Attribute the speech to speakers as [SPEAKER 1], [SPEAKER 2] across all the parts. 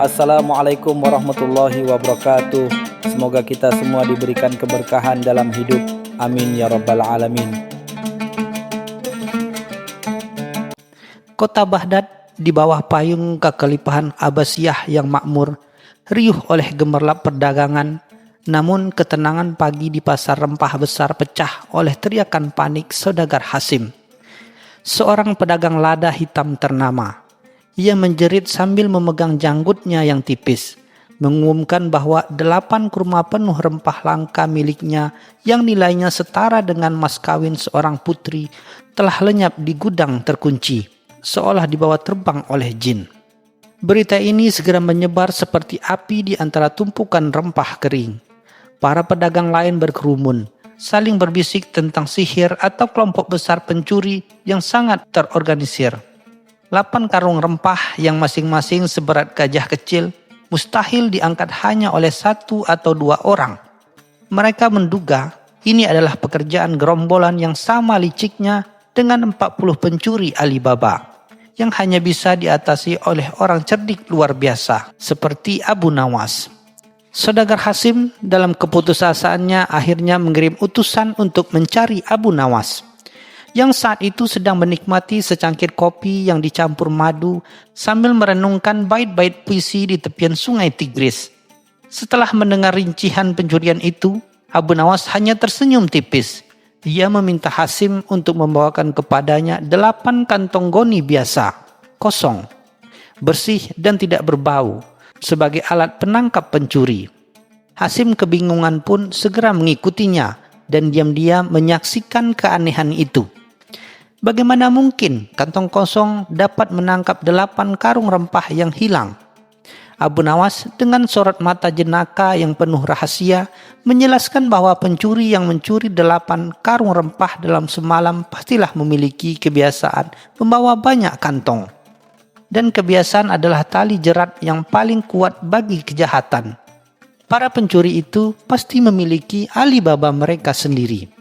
[SPEAKER 1] Assalamualaikum warahmatullahi wabarakatuh. Semoga kita semua diberikan keberkahan dalam hidup. Amin ya rabbal alamin.
[SPEAKER 2] Kota Baghdad di bawah payung kekhalifahan Abbasiyah yang makmur, riuh oleh gemerlap perdagangan. Namun ketenangan pagi di pasar rempah besar pecah oleh teriakan panik saudagar Hasim, seorang pedagang lada hitam ternama. Ia menjerit sambil memegang janggutnya yang tipis, mengumumkan bahwa 8 kurma penuh rempah langka miliknya yang nilainya setara dengan mas kawin seorang putri telah lenyap di gudang terkunci, seolah dibawa terbang oleh jin. Berita ini segera menyebar seperti api di antara tumpukan rempah kering. Para pedagang lain berkerumun, saling berbisik tentang sihir atau kelompok besar pencuri yang sangat terorganisir. 8 karung rempah yang masing-masing seberat gajah kecil mustahil diangkat hanya oleh 1 atau 2 orang. Mereka menduga ini adalah pekerjaan gerombolan yang sama liciknya dengan 40 pencuri Alibaba, yang hanya bisa diatasi oleh orang cerdik luar biasa seperti Abu Nawas. Saudagar Hasim dalam keputusasaannya akhirnya mengirim utusan untuk mencari Abu Nawas, yang saat itu sedang menikmati secangkir kopi yang dicampur madu sambil merenungkan bait-bait puisi di tepian sungai Tigris. Setelah mendengar rincian pencurian itu, Abu Nawas hanya tersenyum tipis. Ia meminta Hasim untuk membawakan kepadanya 8 kantong goni biasa, kosong, bersih dan tidak berbau, sebagai alat penangkap pencuri. Hasim kebingungan pun segera mengikutinya dan diam-diam menyaksikan keanehan itu. Bagaimana mungkin kantong kosong dapat menangkap 8 karung rempah yang hilang? Abu Nawas dengan sorot mata jenaka yang penuh rahasia menjelaskan bahwa pencuri yang mencuri 8 karung rempah dalam semalam pastilah memiliki kebiasaan membawa banyak kantong. Dan kebiasaan adalah tali jerat yang paling kuat bagi kejahatan. Para pencuri itu pasti memiliki Alibaba mereka sendiri.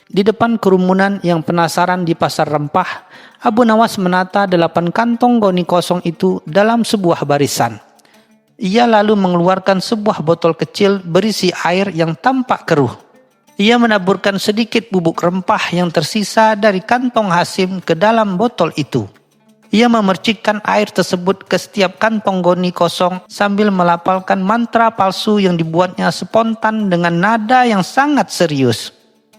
[SPEAKER 2] Di depan kerumunan yang penasaran di pasar rempah, Abu Nawas menata 8 kantong goni kosong itu dalam sebuah barisan. Ia lalu mengeluarkan sebuah botol kecil berisi air yang tampak keruh. Ia menaburkan sedikit bubuk rempah yang tersisa dari kantong Hasim ke dalam botol itu. Ia memercikkan air tersebut ke setiap kantong goni kosong sambil melafalkan mantra palsu yang dibuatnya spontan dengan nada yang sangat serius.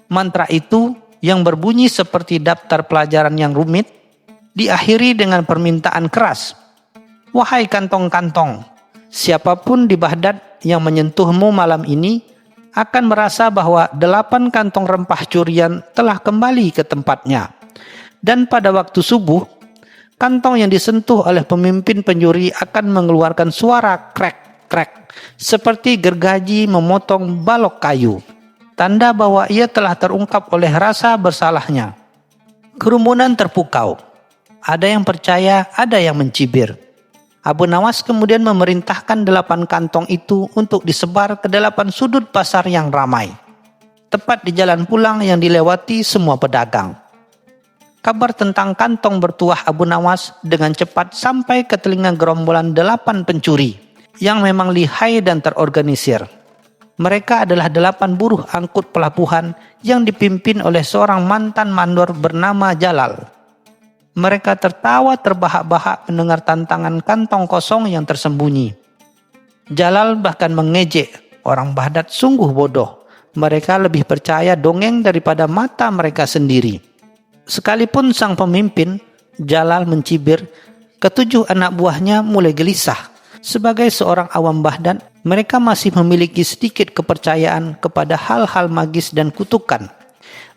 [SPEAKER 2] Mantra itu yang berbunyi seperti daftar pelajaran yang rumit, diakhiri dengan permintaan keras. Wahai kantong-kantong, siapapun di Baghdad yang menyentuhmu malam ini akan merasa bahwa 8 kantong rempah curian telah kembali ke tempatnya. Dan pada waktu subuh, kantong yang disentuh oleh pemimpin pencuri akan mengeluarkan suara krek-krek seperti gergaji memotong balok kayu. Tanda bahwa ia telah terungkap oleh rasa bersalahnya. Kerumunan terpukau. Ada yang percaya, ada yang mencibir. Abu Nawas kemudian memerintahkan 8 kantong itu untuk disebar ke 8 sudut pasar yang ramai, tepat di jalan pulang yang dilewati semua pedagang. Kabar tentang kantong bertuah Abu Nawas dengan cepat sampai ke telinga gerombolan 8 pencuri yang memang lihai dan terorganisir. Mereka adalah 8 buruh angkut pelabuhan yang dipimpin oleh seorang mantan mandor bernama Jalal. Mereka tertawa terbahak-bahak mendengar tantangan kantong kosong yang tersembunyi. Jalal bahkan mengejek, orang Baghdad sungguh bodoh. Mereka lebih percaya dongeng daripada mata mereka sendiri. Sekalipun sang pemimpin, Jalal mencibir, ke-7 anak buahnya mulai gelisah. Sebagai seorang awam Baghdad, mereka masih memiliki sedikit kepercayaan kepada hal-hal magis dan kutukan.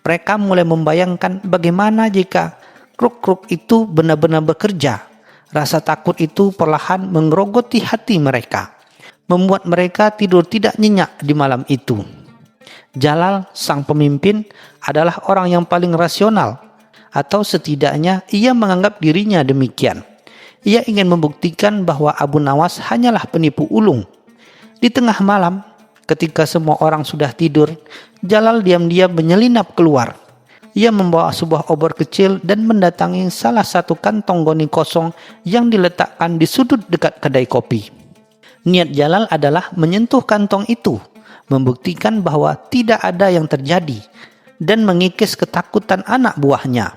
[SPEAKER 2] Mereka mulai membayangkan bagaimana jika kruk-kruk itu benar-benar bekerja. Rasa takut itu perlahan menggerogoti hati mereka, membuat mereka tidur tidak nyenyak di malam itu. Jalal, sang pemimpin, adalah orang yang paling rasional, atau setidaknya ia menganggap dirinya demikian. Ia ingin membuktikan bahwa Abu Nawas hanyalah penipu ulung. Di tengah malam, ketika semua orang sudah tidur, Jalal diam-diam menyelinap keluar. Ia membawa sebuah obor kecil dan mendatangi salah satu kantong goni kosong yang diletakkan di sudut dekat kedai kopi. Niat Jalal adalah menyentuh kantong itu, membuktikan bahwa tidak ada yang terjadi, dan mengikis ketakutan anak buahnya.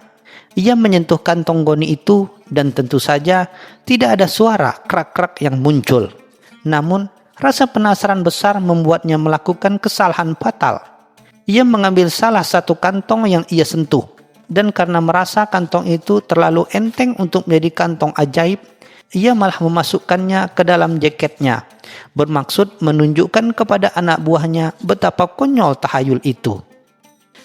[SPEAKER 2] Ia menyentuh kantong goni itu dan tentu saja tidak ada suara krak-krak yang muncul. Namun, rasa penasaran besar membuatnya melakukan kesalahan fatal. Ia mengambil salah satu kantong yang ia sentuh, dan karena merasa kantong itu terlalu enteng untuk menjadi kantong ajaib, ia malah memasukkannya ke dalam jaketnya, bermaksud menunjukkan kepada anak buahnya betapa konyol tahayul itu.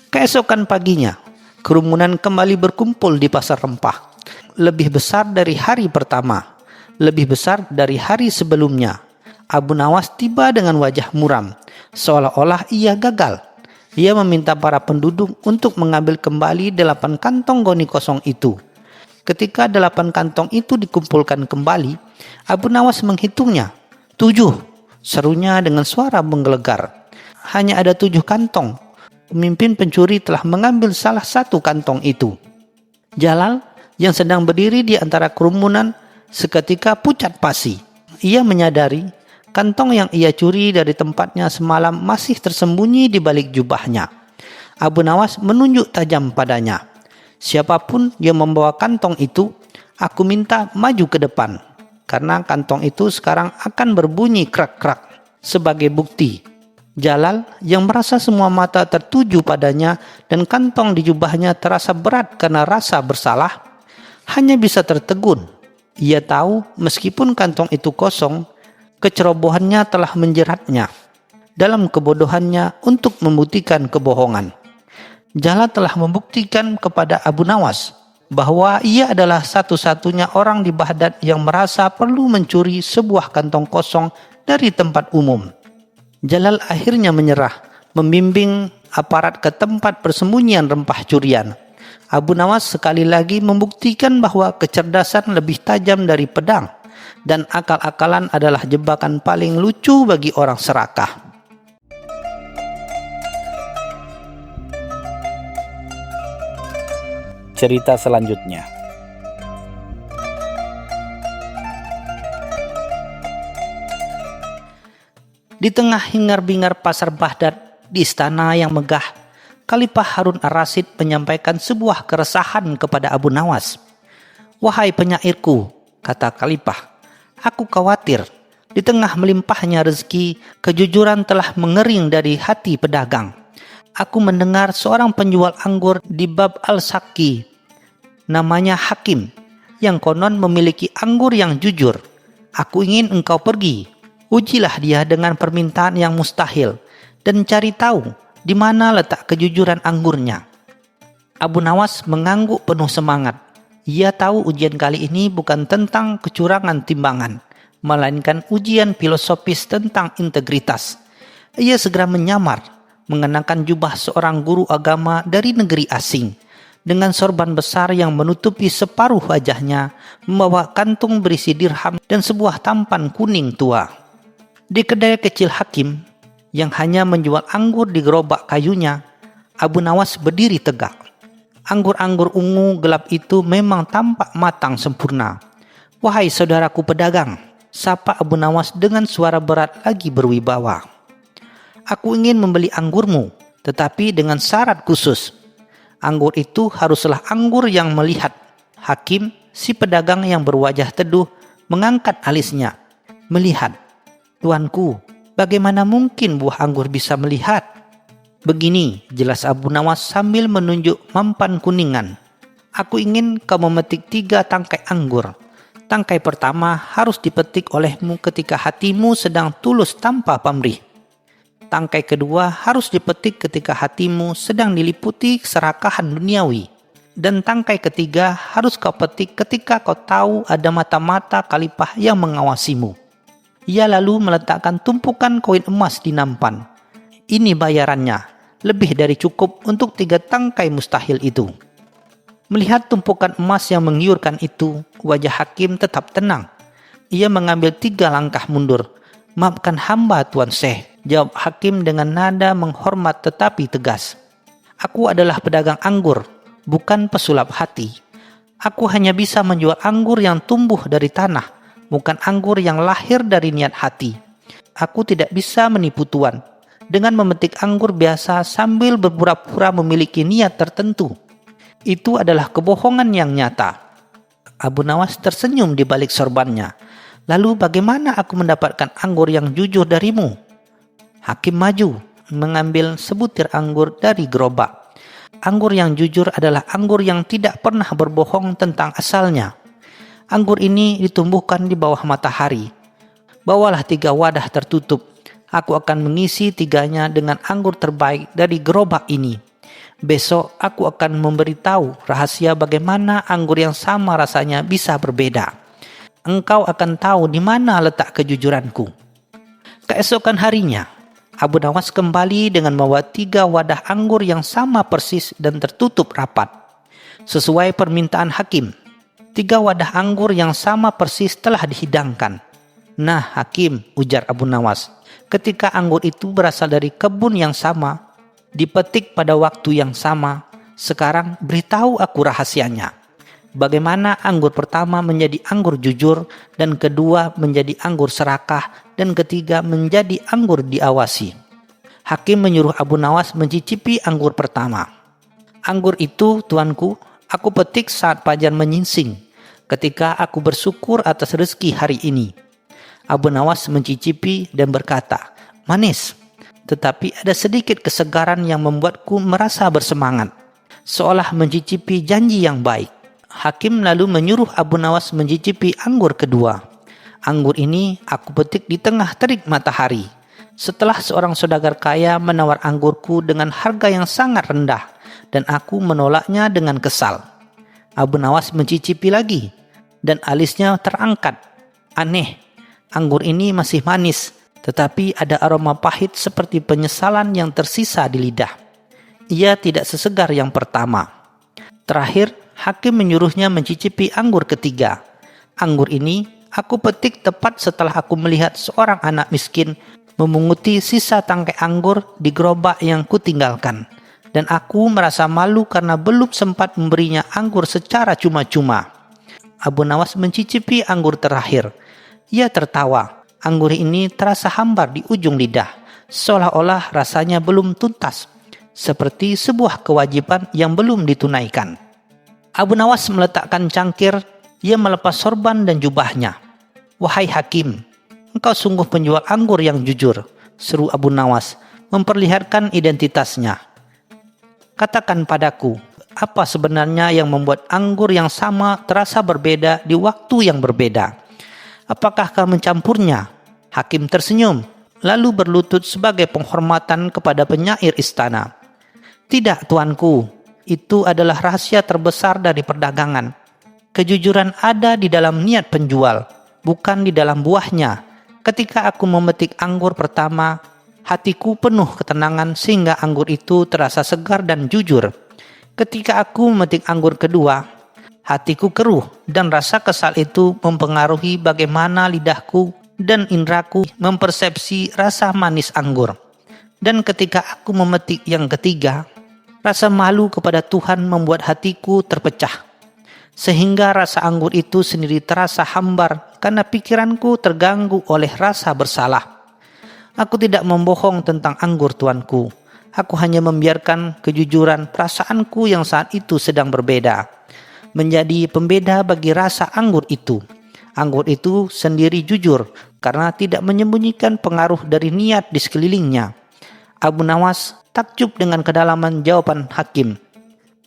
[SPEAKER 2] Keesokan paginya, kerumunan kembali berkumpul di pasar rempah. Lebih besar dari hari pertama, lebih besar dari hari sebelumnya. Abu Nawas tiba dengan wajah muram, seolah-olah ia gagal. Ia meminta para penduduk untuk mengambil kembali 8 kantong goni kosong itu. Ketika 8 kantong itu dikumpulkan kembali, Abu Nawas menghitungnya. 7, serunya dengan suara menggelegar. Hanya ada 7 kantong. Pemimpin pencuri telah mengambil salah satu kantong itu. Jalal yang sedang berdiri di antara kerumunan seketika pucat pasi. Ia menyadari kantong yang ia curi dari tempatnya semalam masih tersembunyi di balik jubahnya. Abu Nawas menunjuk tajam padanya. Siapapun yang membawa kantong itu, aku minta maju ke depan, karena kantong itu sekarang akan berbunyi krak-krak. Sebagai bukti, Jalal yang merasa semua mata tertuju padanya dan kantong di jubahnya terasa berat karena rasa bersalah, hanya bisa tertegun. Ia tahu meskipun kantong itu kosong, kecerobohannya telah menjeratnya dalam kebodohannya untuk membuktikan kebohongan. Jalal telah membuktikan kepada Abu Nawas bahwa ia adalah satu-satunya orang di Baghdad yang merasa perlu mencuri sebuah kantong kosong dari tempat umum. Jalal akhirnya menyerah, membimbing aparat ke tempat persembunyian rempah curian. Abu Nawas sekali lagi membuktikan bahwa kecerdasan lebih tajam dari pedang, dan akal-akalan adalah jebakan paling lucu bagi orang serakah.
[SPEAKER 1] Cerita selanjutnya.
[SPEAKER 2] Di tengah hingar-bingar pasar Baghdad, di istana yang megah, Khalifah Harun ar-Rasyid menyampaikan sebuah keresahan kepada Abu Nawas. "Wahai penyairku," kata Khalifah, "aku khawatir di tengah melimpahnya rezeki, kejujuran telah mengering dari hati pedagang. Aku mendengar seorang penjual anggur di Bab al-Saki, namanya Hakim, yang konon memiliki anggur yang jujur. Aku ingin engkau pergi, ujilah dia dengan permintaan yang mustahil, dan cari tahu di mana letak kejujuran anggurnya." Abu Nawas mengangguk penuh semangat. Ia tahu ujian kali ini bukan tentang kecurangan timbangan, melainkan ujian filosofis tentang integritas. Ia segera menyamar, mengenakan jubah seorang guru agama dari negeri asing, dengan sorban besar yang menutupi separuh wajahnya, membawa kantung berisi dirham dan sebuah tampan kuning tua. Di kedai kecil Hakim, yang hanya menjual anggur di gerobak kayunya, Abu Nawas berdiri tegak. Anggur-anggur ungu gelap itu memang tampak matang sempurna. "Wahai saudaraku pedagang," sapa Abu Nawas dengan suara berat lagi berwibawa. "Aku ingin membeli anggurmu, tetapi dengan syarat khusus. Anggur itu haruslah anggur yang melihat." Hakim, si pedagang yang berwajah teduh, mengangkat alisnya. "Melihat? Tuanku, bagaimana mungkin buah anggur bisa melihat?" "Begini," jelas Abu Nawas sambil menunjuk mampan kuningan. "Aku ingin kau memetik 3 tangkai anggur. Tangkai pertama harus dipetik olehmu ketika hatimu sedang tulus tanpa pamrih. Tangkai kedua harus dipetik ketika hatimu sedang diliputi keserakahan duniawi. Dan tangkai ketiga harus kau petik ketika kau tahu ada mata-mata Khalifah yang mengawasimu." Ia lalu meletakkan tumpukan koin emas di nampan. "Ini bayarannya, lebih dari cukup untuk 3 tangkai mustahil itu." Melihat tumpukan emas yang menggiurkan itu, wajah Hakim tetap tenang. Ia mengambil 3 langkah mundur. "Maafkan hamba, Tuan Syekh," jawab Hakim dengan nada menghormat tetapi tegas. "Aku adalah pedagang anggur, bukan pesulap hati. Aku hanya bisa menjual anggur yang tumbuh dari tanah, bukan anggur yang lahir dari niat hati. Aku tidak bisa menipu Tuan dengan memetik anggur biasa sambil berpura-pura memiliki niat tertentu. Itu adalah kebohongan yang nyata. Abu Nawas tersenyum di balik sorbannya. Lalu bagaimana aku mendapatkan anggur yang jujur darimu? Hakim maju, mengambil sebutir anggur dari gerobak. Anggur yang jujur adalah anggur yang tidak pernah berbohong tentang asalnya. Anggur ini ditumbuhkan di bawah matahari. Bawalah 3 wadah tertutup. Aku akan mengisi 3-nya dengan anggur terbaik dari gerobak ini. Besok aku akan memberitahu rahasia bagaimana anggur yang sama rasanya bisa berbeda. Engkau akan tahu di mana letak kejujuranku. Keesokan harinya, Abu Nawas kembali dengan membawa 3 wadah anggur yang sama persis dan tertutup rapat. Sesuai permintaan hakim, 3 wadah anggur yang sama persis telah dihidangkan. Nah Hakim, ujar Abu Nawas, ketika anggur itu berasal dari kebun yang sama, dipetik pada waktu yang sama, sekarang beritahu aku rahasianya. Bagaimana anggur pertama menjadi anggur jujur, dan kedua menjadi anggur serakah, dan ketiga menjadi anggur diawasi. Hakim menyuruh Abu Nawas mencicipi anggur pertama. Anggur itu, tuanku, aku petik saat fajar menyingsing, ketika aku bersyukur atas rezeki hari ini. Abu Nawas mencicipi dan berkata, manis, tetapi ada sedikit kesegaran yang membuatku merasa bersemangat, seolah mencicipi janji yang baik. Hakim lalu menyuruh Abu Nawas mencicipi anggur kedua. Anggur ini aku petik di tengah terik matahari, setelah seorang saudagar kaya menawar anggurku dengan harga yang sangat rendah, dan aku menolaknya dengan kesal. Abu Nawas mencicipi lagi, dan alisnya terangkat. Aneh, anggur ini masih manis, tetapi ada aroma pahit seperti penyesalan yang tersisa di lidah. Ia tidak sesegar yang pertama. Terakhir, hakim menyuruhnya mencicipi anggur ketiga. Anggur ini aku petik tepat setelah aku melihat seorang anak miskin memunguti sisa tangkai anggur di gerobak yang kutinggalkan. Dan aku merasa malu karena belum sempat memberinya anggur secara cuma-cuma. Abu Nawas mencicipi anggur terakhir. Ia tertawa. Anggur ini terasa hambar di ujung lidah, seolah-olah rasanya belum tuntas, seperti sebuah kewajiban yang belum ditunaikan. Abu Nawas meletakkan cangkir, ia melepas sorban dan jubahnya. Wahai hakim, engkau sungguh penjual anggur yang jujur, seru Abu Nawas, memperlihatkan identitasnya. Katakan padaku, apa sebenarnya yang membuat anggur yang sama terasa berbeda di waktu yang berbeda? Apakah kau mencampurnya? Hakim tersenyum, lalu berlutut sebagai penghormatan kepada penyair istana. Tidak, tuanku, itu adalah rahasia terbesar dari perdagangan. Kejujuran ada di dalam niat penjual, bukan di dalam buahnya. Ketika aku memetik anggur pertama, hatiku penuh ketenangan sehingga anggur itu terasa segar dan jujur. Ketika aku memetik anggur kedua, hatiku keruh dan rasa kesal itu mempengaruhi bagaimana lidahku dan indraku mempersepsi rasa manis anggur. Dan ketika aku memetik yang ketiga, rasa malu kepada Tuhan membuat hatiku terpecah. Sehingga rasa anggur itu sendiri terasa hambar karena pikiranku terganggu oleh rasa bersalah. Aku tidak membohong tentang anggur, tuanku. Aku hanya membiarkan kejujuran perasaanku yang saat itu sedang berbeda menjadi pembeda bagi rasa anggur itu. Anggur itu sendiri jujur karena tidak menyembunyikan pengaruh dari niat di sekelilingnya. Abu Nawas takjub dengan kedalaman jawaban hakim.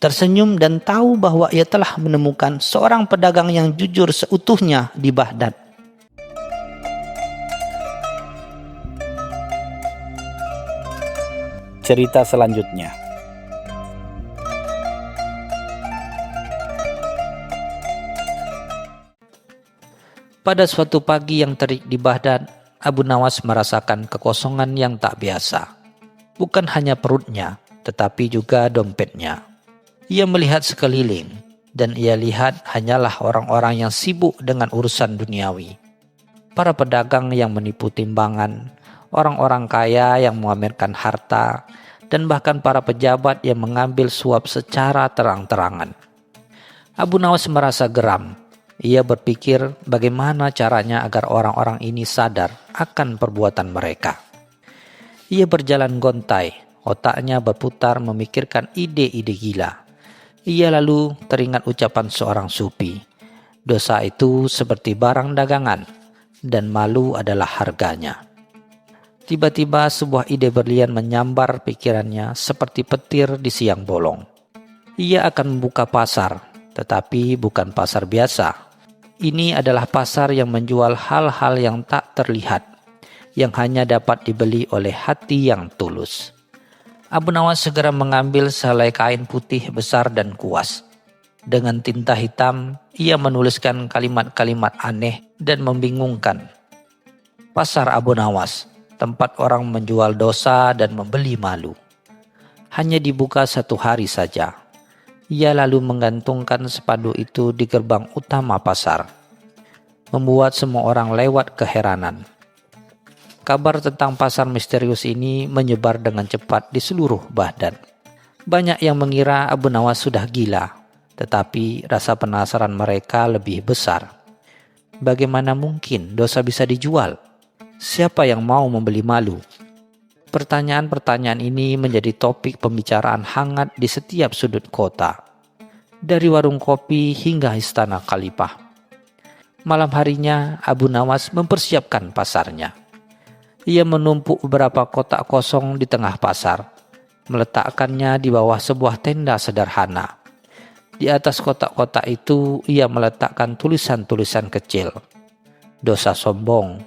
[SPEAKER 2] Tersenyum dan tahu bahwa ia telah menemukan seorang pedagang yang jujur seutuhnya di Baghdad.
[SPEAKER 1] Cerita selanjutnya.
[SPEAKER 2] Pada suatu pagi yang terik di Baghdad, Abu Nawas merasakan kekosongan yang tak biasa. Bukan hanya perutnya, tetapi juga dompetnya. Ia melihat sekeliling, dan ia lihat hanyalah orang-orang yang sibuk dengan urusan duniawi. Para pedagang yang menipu timbangan, orang-orang kaya yang memamerkan harta, dan bahkan para pejabat yang mengambil suap secara terang-terangan. Abu Nawas merasa geram. Ia berpikir bagaimana caranya agar orang-orang ini sadar akan perbuatan mereka. Ia berjalan gontai, otaknya berputar memikirkan ide-ide gila. Ia lalu teringat ucapan seorang sufi, dosa itu seperti barang dagangan, dan malu adalah harganya. Tiba-tiba sebuah ide berlian menyambar pikirannya seperti petir di siang bolong. Ia akan membuka pasar, tetapi bukan pasar biasa. Ini adalah pasar yang menjual hal-hal yang tak terlihat, yang hanya dapat dibeli oleh hati yang tulus. Abu Nawas segera mengambil sehelai kain putih besar dan kuas. Dengan tinta hitam, ia menuliskan kalimat-kalimat aneh dan membingungkan. Pasar Abu Nawas, tempat orang menjual dosa dan membeli malu. Hanya dibuka 1 hari saja. Ia lalu menggantungkan spanduk itu di gerbang utama pasar, membuat semua orang lewat keheranan. Kabar tentang pasar misterius ini menyebar dengan cepat di seluruh Baghdad. Banyak yang mengira Abu Nawas sudah gila, tetapi rasa penasaran mereka lebih besar. Bagaimana mungkin dosa bisa dijual? Siapa yang mau membeli malu? Pertanyaan-pertanyaan ini menjadi topik pembicaraan hangat di setiap sudut kota, dari warung kopi hingga istana khalifah. Malam harinya, Abu Nawas mempersiapkan pasarnya. Ia menumpuk beberapa kotak kosong di tengah pasar, meletakkannya di bawah sebuah tenda sederhana. Di atas kotak-kotak itu, ia meletakkan tulisan-tulisan kecil. Dosa sombong,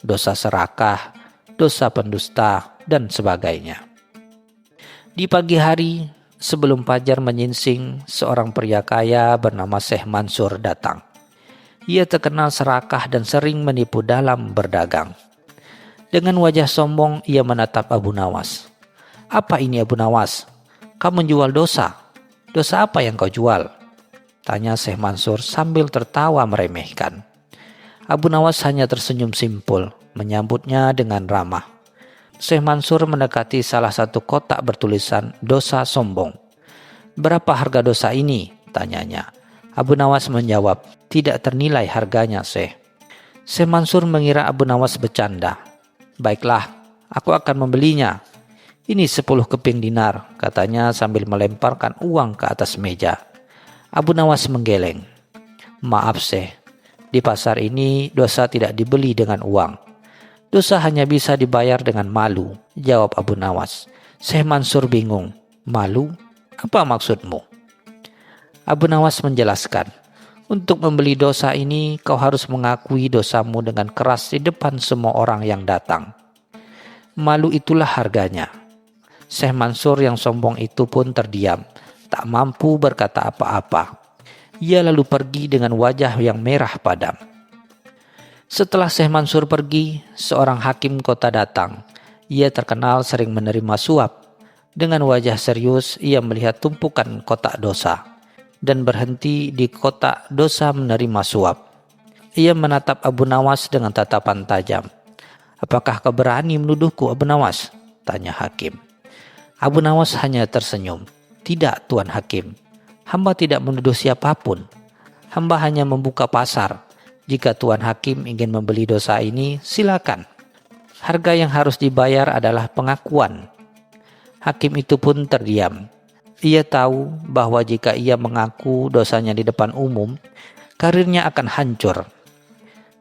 [SPEAKER 2] dosa serakah, dosa pendusta, dan sebagainya. Di pagi hari, sebelum fajar menyingsing, seorang pria kaya bernama Syekh Mansur datang. Ia terkenal serakah dan sering menipu dalam berdagang. Dengan wajah sombong, ia menatap Abu Nawas. "Apa ini Abu Nawas? Kau menjual dosa. Dosa apa yang kau jual?" tanya Syekh Mansur sambil tertawa meremehkan. Abu Nawas hanya tersenyum simpul, menyambutnya dengan ramah. Syekh Mansur mendekati salah satu kotak bertulisan dosa sombong. "Berapa harga dosa ini?" tanyanya. Abu Nawas menjawab, "Tidak ternilai harganya, Syekh." Syekh Mansur mengira Abu Nawas bercanda. "Baiklah, aku akan membelinya. Ini 10 keping dinar," katanya sambil melemparkan uang ke atas meja. Abu Nawas menggeleng. "Maaf, Syekh, di pasar ini dosa tidak dibeli dengan uang. Dosa hanya bisa dibayar dengan malu," jawab Abu Nawas. Syekh Mansur bingung. "Malu? Apa maksudmu?" Abu Nawas menjelaskan, "Untuk membeli dosa ini, kau harus mengakui dosamu dengan keras di depan semua orang yang datang. Malu itulah harganya." Syekh Mansur yang sombong itu pun terdiam, tak mampu berkata apa-apa. Ia lalu pergi dengan wajah yang merah padam. Setelah Syekh Mansur pergi, seorang hakim kota datang. Ia terkenal sering menerima suap. Dengan wajah serius, ia melihat tumpukan kotak dosa dan berhenti di kotak dosa menerima suap. Ia menatap Abu Nawas dengan tatapan tajam. "Apakah kau berani menuduhku, Abu Nawas?" tanya hakim. Abu Nawas hanya tersenyum. "Tidak, Tuan Hakim. Hamba tidak menuduh siapapun. Hamba hanya membuka pasar. Jika Tuan Hakim ingin membeli dosa ini, silakan. Harga yang harus dibayar adalah pengakuan." Hakim itu pun terdiam. Ia tahu bahwa jika ia mengaku dosanya di depan umum, karirnya akan hancur.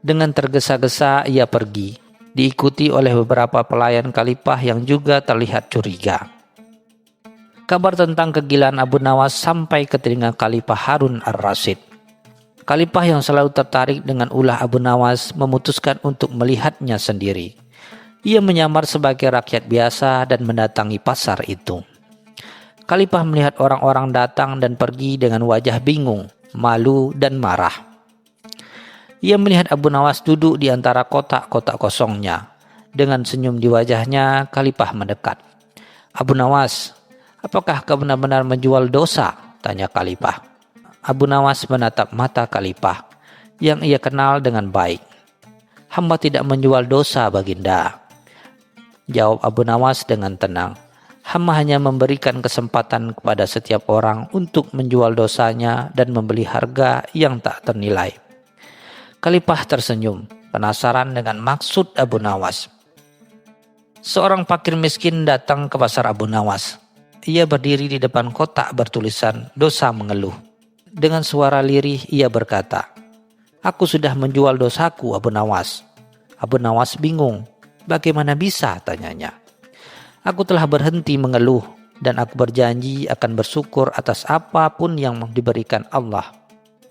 [SPEAKER 2] Dengan tergesa-gesa ia pergi, diikuti oleh beberapa pelayan khalifah yang juga terlihat curiga. Kabar tentang kegilaan Abu Nawas sampai ke telinga Khalifah Harun ar-Rasyid. Khalifah yang selalu tertarik dengan ulah Abu Nawas memutuskan untuk melihatnya sendiri. Ia menyamar sebagai rakyat biasa dan mendatangi pasar itu. Khalifah melihat orang-orang datang dan pergi dengan wajah bingung, malu, dan marah. Ia melihat Abu Nawas duduk di antara kotak-kotak kosongnya. Dengan senyum di wajahnya, Khalifah mendekat. "Abu Nawas, apakah kau benar-benar menjual dosa?" tanya Khalifah. Abu Nawas menatap mata Khalifah yang ia kenal dengan baik. "Hamba tidak menjual dosa, Baginda," jawab Abu Nawas dengan tenang. "Hamba hanya memberikan kesempatan kepada setiap orang untuk menjual dosanya dan membeli harga yang tak ternilai." Khalifah tersenyum, penasaran dengan maksud Abu Nawas. Seorang fakir miskin datang ke pasar Abu Nawas. Ia berdiri di depan kotak bertulisan dosa mengeluh. Dengan suara lirih ia berkata, "Aku sudah menjual dosaku, Abu Nawas." Abu Nawas bingung. "Bagaimana bisa?" tanyanya. "Aku telah berhenti mengeluh dan aku berjanji akan bersyukur atas apapun yang diberikan Allah.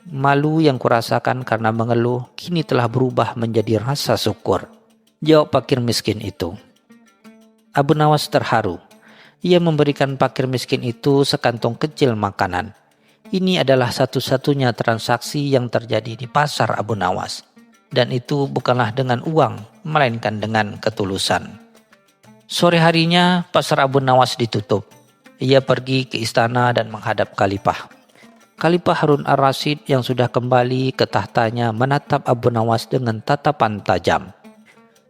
[SPEAKER 2] Malu yang kurasakan karena mengeluh kini telah berubah menjadi rasa syukur," jawab fakir miskin itu. Abu Nawas terharu. Ia memberikan fakir miskin itu sekantong kecil makanan. Ini adalah satu-satunya transaksi yang terjadi di pasar Abu Nawas. Dan itu bukanlah dengan uang, melainkan dengan ketulusan. Sore harinya pasar Abu Nawas ditutup. Ia pergi ke istana dan menghadap Khalifah. Khalifah Harun ar-Rasyid yang sudah kembali ke tahtanya menatap Abu Nawas dengan tatapan tajam.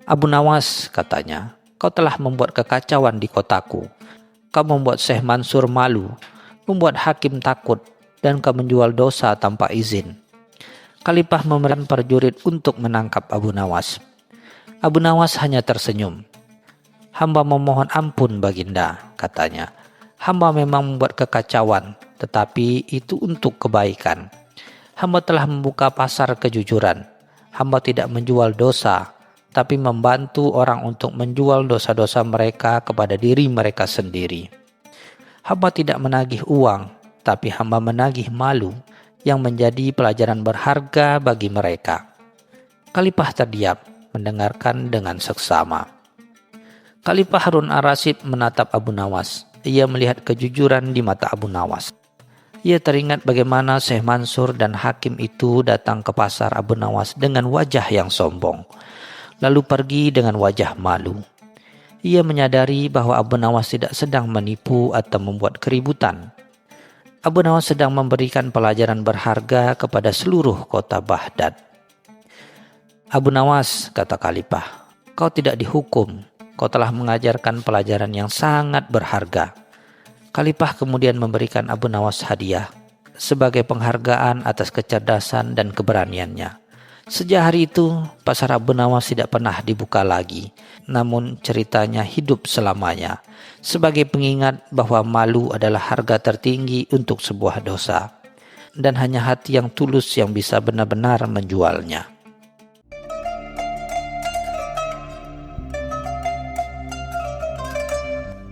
[SPEAKER 2] "Abu Nawas," katanya, "kau telah membuat kekacauan di kotaku. Kau membuat Syekh Mansur malu, membuat hakim takut, dan kau menjual dosa tanpa izin." Khalifah memerintahkan prajurit untuk menangkap Abu Nawas. Abu Nawas hanya tersenyum. "Hamba memohon ampun, Baginda," katanya. "Hamba memang membuat kekacauan, tetapi itu untuk kebaikan. Hamba telah membuka pasar kejujuran. Hamba tidak menjual dosa, tapi membantu orang untuk menjual dosa-dosa mereka kepada diri mereka sendiri. Hamba tidak menagih uang, tapi hamba menagih malu yang menjadi pelajaran berharga bagi mereka." Khalifah terdiam, mendengarkan dengan seksama. Khalifah Harun ar-Rasyid menatap Abu Nawas. Ia melihat kejujuran di mata Abu Nawas. Ia teringat bagaimana Syekh Mansur dan hakim itu datang ke pasar Abu Nawas dengan wajah yang sombong, lalu pergi dengan wajah malu. Ia menyadari bahwa Abu Nawas tidak sedang menipu atau membuat keributan. Abu Nawas sedang memberikan pelajaran berharga kepada seluruh kota Baghdad. "Abu Nawas," kata Khalifah, "kau tidak dihukum. Kau telah mengajarkan pelajaran yang sangat berharga." Khalifah kemudian memberikan Abu Nawas hadiah sebagai penghargaan atas kecerdasan dan keberaniannya. Sejak hari itu, pasar Abu Nawas tidak pernah dibuka lagi. Namun ceritanya hidup selamanya sebagai pengingat bahwa malu adalah harga tertinggi untuk sebuah dosa. Dan hanya hati yang tulus yang bisa benar-benar menjualnya.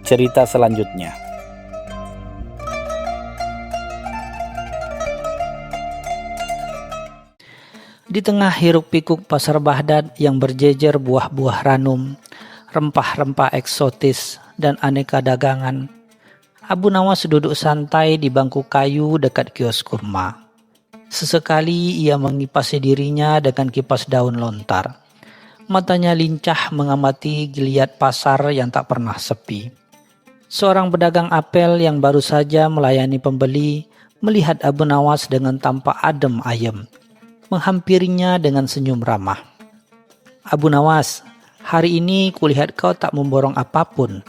[SPEAKER 1] Cerita selanjutnya.
[SPEAKER 2] Di tengah hiruk-pikuk pasar Baghdad yang berjejer buah-buah ranum, rempah-rempah eksotis, dan aneka dagangan, Abu Nawas duduk santai di bangku kayu dekat kios kurma. Sesekali ia mengipasi dirinya dengan kipas daun lontar. Matanya lincah mengamati geliat pasar yang tak pernah sepi. Seorang pedagang apel yang baru saja melayani pembeli melihat Abu Nawas dengan tampak adem ayem, menghampirinya dengan senyum ramah. "Abu Nawas, hari ini kulihat kau tak memborong apapun.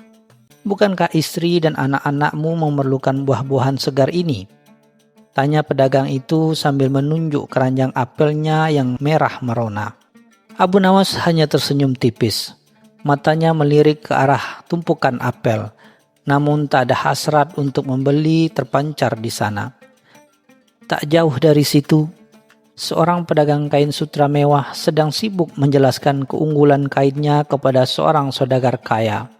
[SPEAKER 2] Bukankah istri dan anak-anakmu memerlukan buah-buahan segar ini?" tanya pedagang itu sambil menunjuk keranjang apelnya yang merah merona. Abu Nawas hanya tersenyum tipis. Matanya melirik ke arah tumpukan apel, namun tak ada hasrat untuk membeli terpancar di sana. Tak jauh dari situ, seorang pedagang kain sutra mewah sedang sibuk menjelaskan keunggulan kainnya kepada seorang saudagar kaya.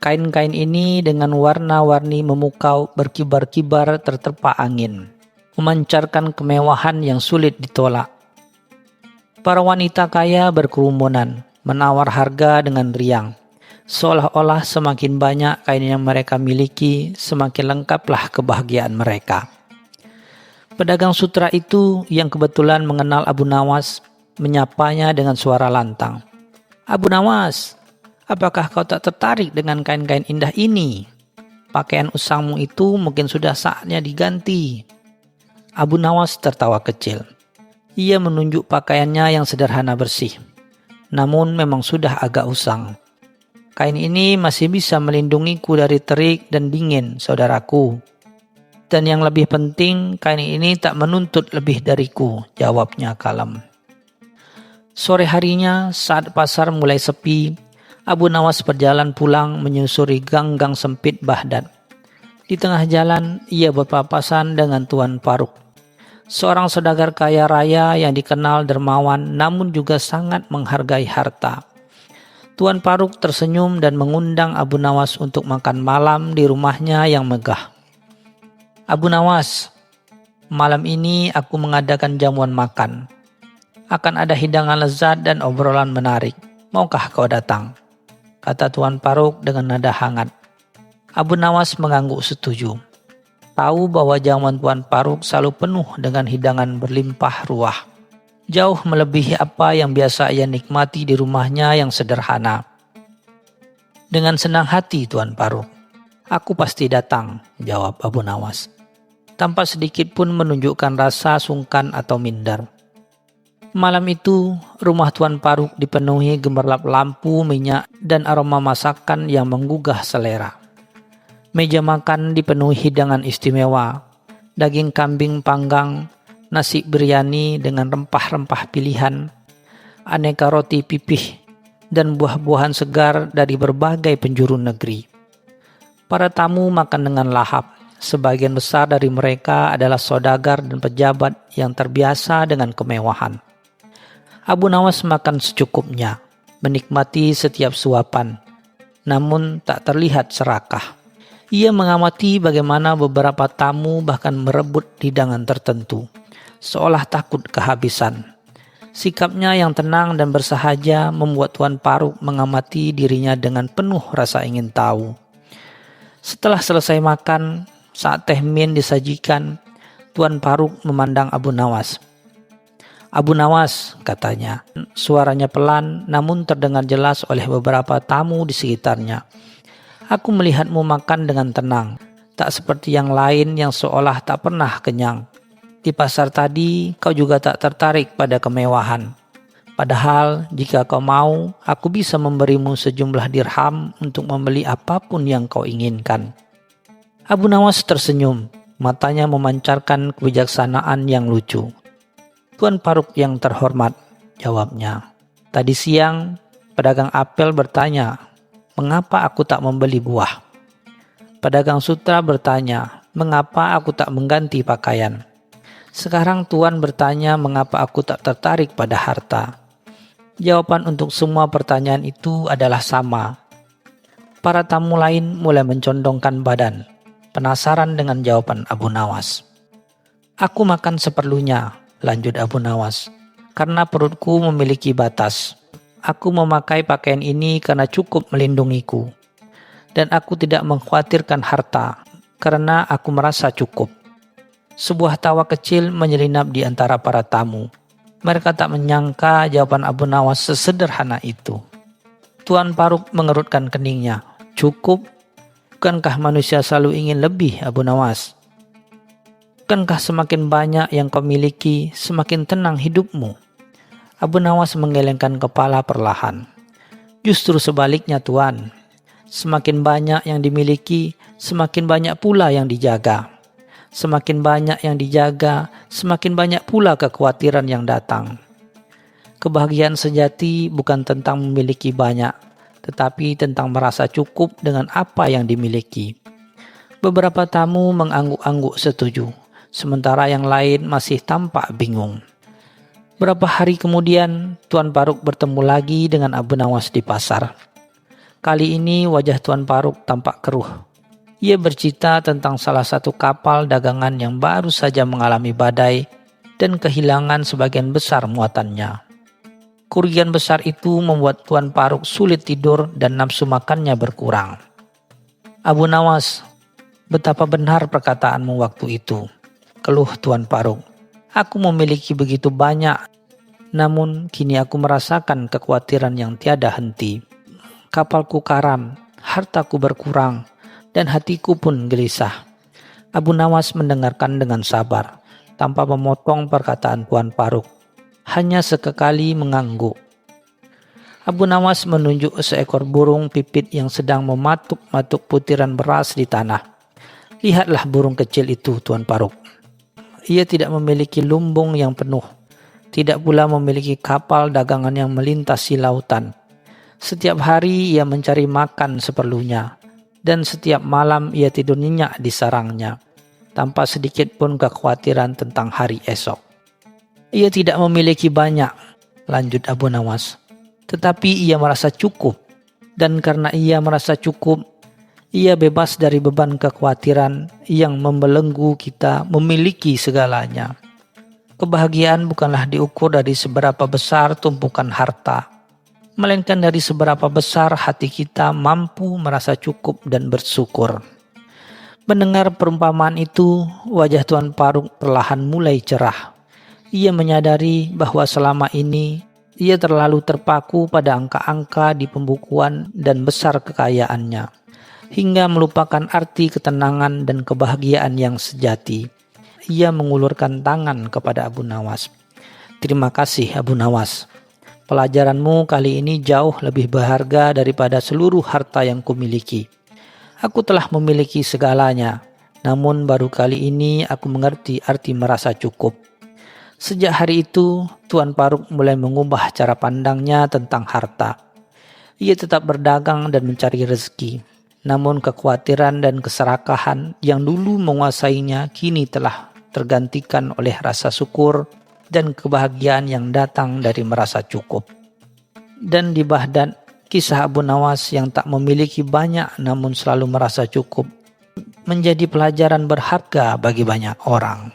[SPEAKER 2] Kain-kain ini dengan warna-warni memukau berkibar-kibar terterpa angin, memancarkan kemewahan yang sulit ditolak. Para wanita kaya berkerumunan, menawar harga dengan riang. Seolah-olah semakin banyak kain yang mereka miliki, semakin lengkaplah kebahagiaan mereka. Pedagang sutra itu yang kebetulan mengenal Abu Nawas menyapanya dengan suara lantang. "Abu Nawas, apakah kau tak tertarik dengan kain-kain indah ini? Pakaian usangmu itu mungkin sudah saatnya diganti." Abu Nawas tertawa kecil. Ia menunjuk pakaiannya yang sederhana bersih, namun memang sudah agak usang. "Kain ini masih bisa melindungiku dari terik dan dingin, saudaraku. Dan yang lebih penting, kain ini tak menuntut lebih dariku," jawabnya kalem. Sore harinya saat pasar mulai sepi, Abu Nawas berjalan pulang menyusuri gang-gang sempit Baghdad. Di tengah jalan, ia berpapasan dengan Tuan Faruk, seorang saudagar kaya raya yang dikenal dermawan namun juga sangat menghargai harta. Tuan Faruk tersenyum dan mengundang Abu Nawas untuk makan malam di rumahnya yang megah. "Abu Nawas, malam ini aku mengadakan jamuan makan. Akan ada hidangan lezat dan obrolan menarik. Maukah kau datang?" kata Tuan Faruk dengan nada hangat. Abu Nawas mengangguk setuju. Tahu bahwa jamuan Tuan Faruk selalu penuh dengan hidangan berlimpah ruah, jauh melebihi apa yang biasa ia nikmati di rumahnya yang sederhana. "Dengan senang hati, Tuan Faruk. Aku pasti datang," jawab Abu Nawas, tanpa sedikit pun menunjukkan rasa sungkan atau minder. Malam itu, rumah Tuan Faruk dipenuhi gemerlap lampu, minyak, dan aroma masakan yang menggugah selera. Meja makan dipenuhi hidangan istimewa, daging kambing panggang, nasi biryani dengan rempah-rempah pilihan, aneka roti pipih, dan buah-buahan segar dari berbagai penjuru negeri. Para tamu makan dengan lahap. Sebagian besar dari mereka adalah saudagar dan pejabat yang terbiasa dengan kemewahan. Abu Nawas makan secukupnya, menikmati setiap suapan, namun tak terlihat serakah. Ia mengamati bagaimana beberapa tamu bahkan merebut hidangan tertentu, seolah takut kehabisan. Sikapnya yang tenang dan bersahaja membuat Tuan Faruk mengamati dirinya dengan penuh rasa ingin tahu. Setelah selesai makan, saat teh min disajikan, Tuan Faruk memandang Abu Nawas. "Abu Nawas," katanya, suaranya pelan namun terdengar jelas oleh beberapa tamu di sekitarnya. "Aku melihatmu makan dengan tenang, tak seperti yang lain yang seolah tak pernah kenyang. Di pasar tadi kau juga tak tertarik pada kemewahan. Padahal jika kau mau, aku bisa memberimu sejumlah dirham untuk membeli apapun yang kau inginkan." Abu Nawas tersenyum, matanya memancarkan kebijaksanaan yang lucu. "Tuan Faruk yang terhormat," jawabnya. "Tadi siang, pedagang apel bertanya, mengapa aku tak membeli buah? Pedagang sutra bertanya, mengapa aku tak mengganti pakaian? Sekarang Tuan bertanya mengapa aku tak tertarik pada harta. Jawaban untuk semua pertanyaan itu adalah sama." Para tamu lain mulai mencondongkan badan, penasaran dengan jawaban Abu Nawas. "Aku makan seperlunya," lanjut Abu Nawas, "karena perutku memiliki batas. Aku memakai pakaian ini karena cukup melindungiku. Dan aku tidak mengkhawatirkan harta, karena aku merasa cukup." Sebuah tawa kecil menyelinap di antara para tamu. Mereka tak menyangka jawaban Abu Nawas sesederhana itu. Tuan Faruk mengerutkan keningnya. "Cukup? Bukankah manusia selalu ingin lebih, Abu Nawas? Bukankah semakin banyak yang kau miliki, semakin tenang hidupmu?" Abu Nawas menggelengkan kepala perlahan. "Justru sebaliknya, Tuan. Semakin banyak yang dimiliki, semakin banyak pula yang dijaga. Semakin banyak yang dijaga, semakin banyak pula kekhawatiran yang datang. Kebahagiaan sejati bukan tentang memiliki banyak, tetapi tentang merasa cukup dengan apa yang dimiliki." Beberapa tamu mengangguk-angguk setuju, sementara yang lain masih tampak bingung. Berapa hari kemudian, Tuan Faruk bertemu lagi dengan Abu Nawas di pasar. Kali ini wajah Tuan Faruk tampak keruh. Ia bercerita tentang salah satu kapal dagangan yang baru saja mengalami badai dan kehilangan sebagian besar muatannya. Kerugian besar itu membuat Tuan Faruk sulit tidur dan nafsu makannya berkurang. "Abu Nawas, betapa benar perkataanmu waktu itu," keluh Tuan Faruk. "Aku memiliki begitu banyak, namun kini aku merasakan kekhawatiran yang tiada henti. Kapalku karam, hartaku berkurang, dan hatiku pun gelisah." Abu Nawas mendengarkan dengan sabar, tanpa memotong perkataan Tuan Faruk. Hanya sekekali mengangguk. Abu Nawas menunjuk seekor burung pipit yang sedang mematuk-matuk butiran beras di tanah. "Lihatlah burung kecil itu, Tuan Faruk. Ia tidak memiliki lumbung yang penuh, tidak pula memiliki kapal dagangan yang melintasi lautan. Setiap hari ia mencari makan seperlunya, dan setiap malam ia tidur nyenyak di sarangnya, tanpa sedikit pun kekhawatiran tentang hari esok. Ia tidak memiliki banyak, lanjut Abu Nawas, tetapi ia merasa cukup, dan karena ia merasa cukup, ia bebas dari beban kekhawatiran yang membelenggu kita memiliki segalanya. Kebahagiaan bukanlah diukur dari seberapa besar tumpukan harta, melainkan dari seberapa besar hati kita mampu merasa cukup dan bersyukur. Mendengar perumpamaan itu, wajah Tuan Paruk perlahan mulai cerah. Ia menyadari bahwa selama ini ia terlalu terpaku pada angka-angka di pembukuan dan besar kekayaannya, hingga melupakan arti ketenangan dan kebahagiaan yang sejati. Ia mengulurkan tangan kepada Abu Nawas. Terima kasih Abu Nawas. Pelajaranmu kali ini jauh lebih berharga daripada seluruh harta yang kumiliki. Aku telah memiliki segalanya, namun baru kali ini aku mengerti arti merasa cukup. Sejak hari itu, Tuan Paruk mulai mengubah cara pandangnya tentang harta. Ia tetap berdagang dan mencari rezeki. Namun kekhawatiran dan keserakahan yang dulu menguasainya kini telah tergantikan oleh rasa syukur dan kebahagiaan yang datang dari merasa cukup. Dan di Baghdad, kisah Abu Nawas yang tak memiliki banyak namun selalu merasa cukup menjadi pelajaran berharga bagi banyak orang.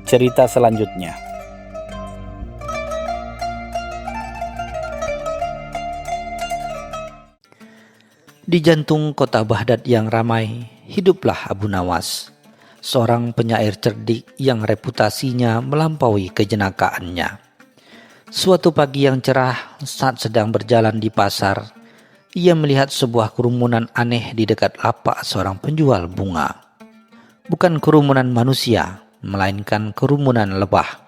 [SPEAKER 1] Cerita selanjutnya.
[SPEAKER 2] Di jantung kota Baghdad yang ramai, hiduplah Abu Nawas, seorang penyair cerdik yang reputasinya melampaui kejenakaannya. Suatu pagi yang cerah saat sedang berjalan di pasar, ia melihat sebuah kerumunan aneh di dekat lapak seorang penjual bunga. Bukan kerumunan manusia, melainkan kerumunan lebah.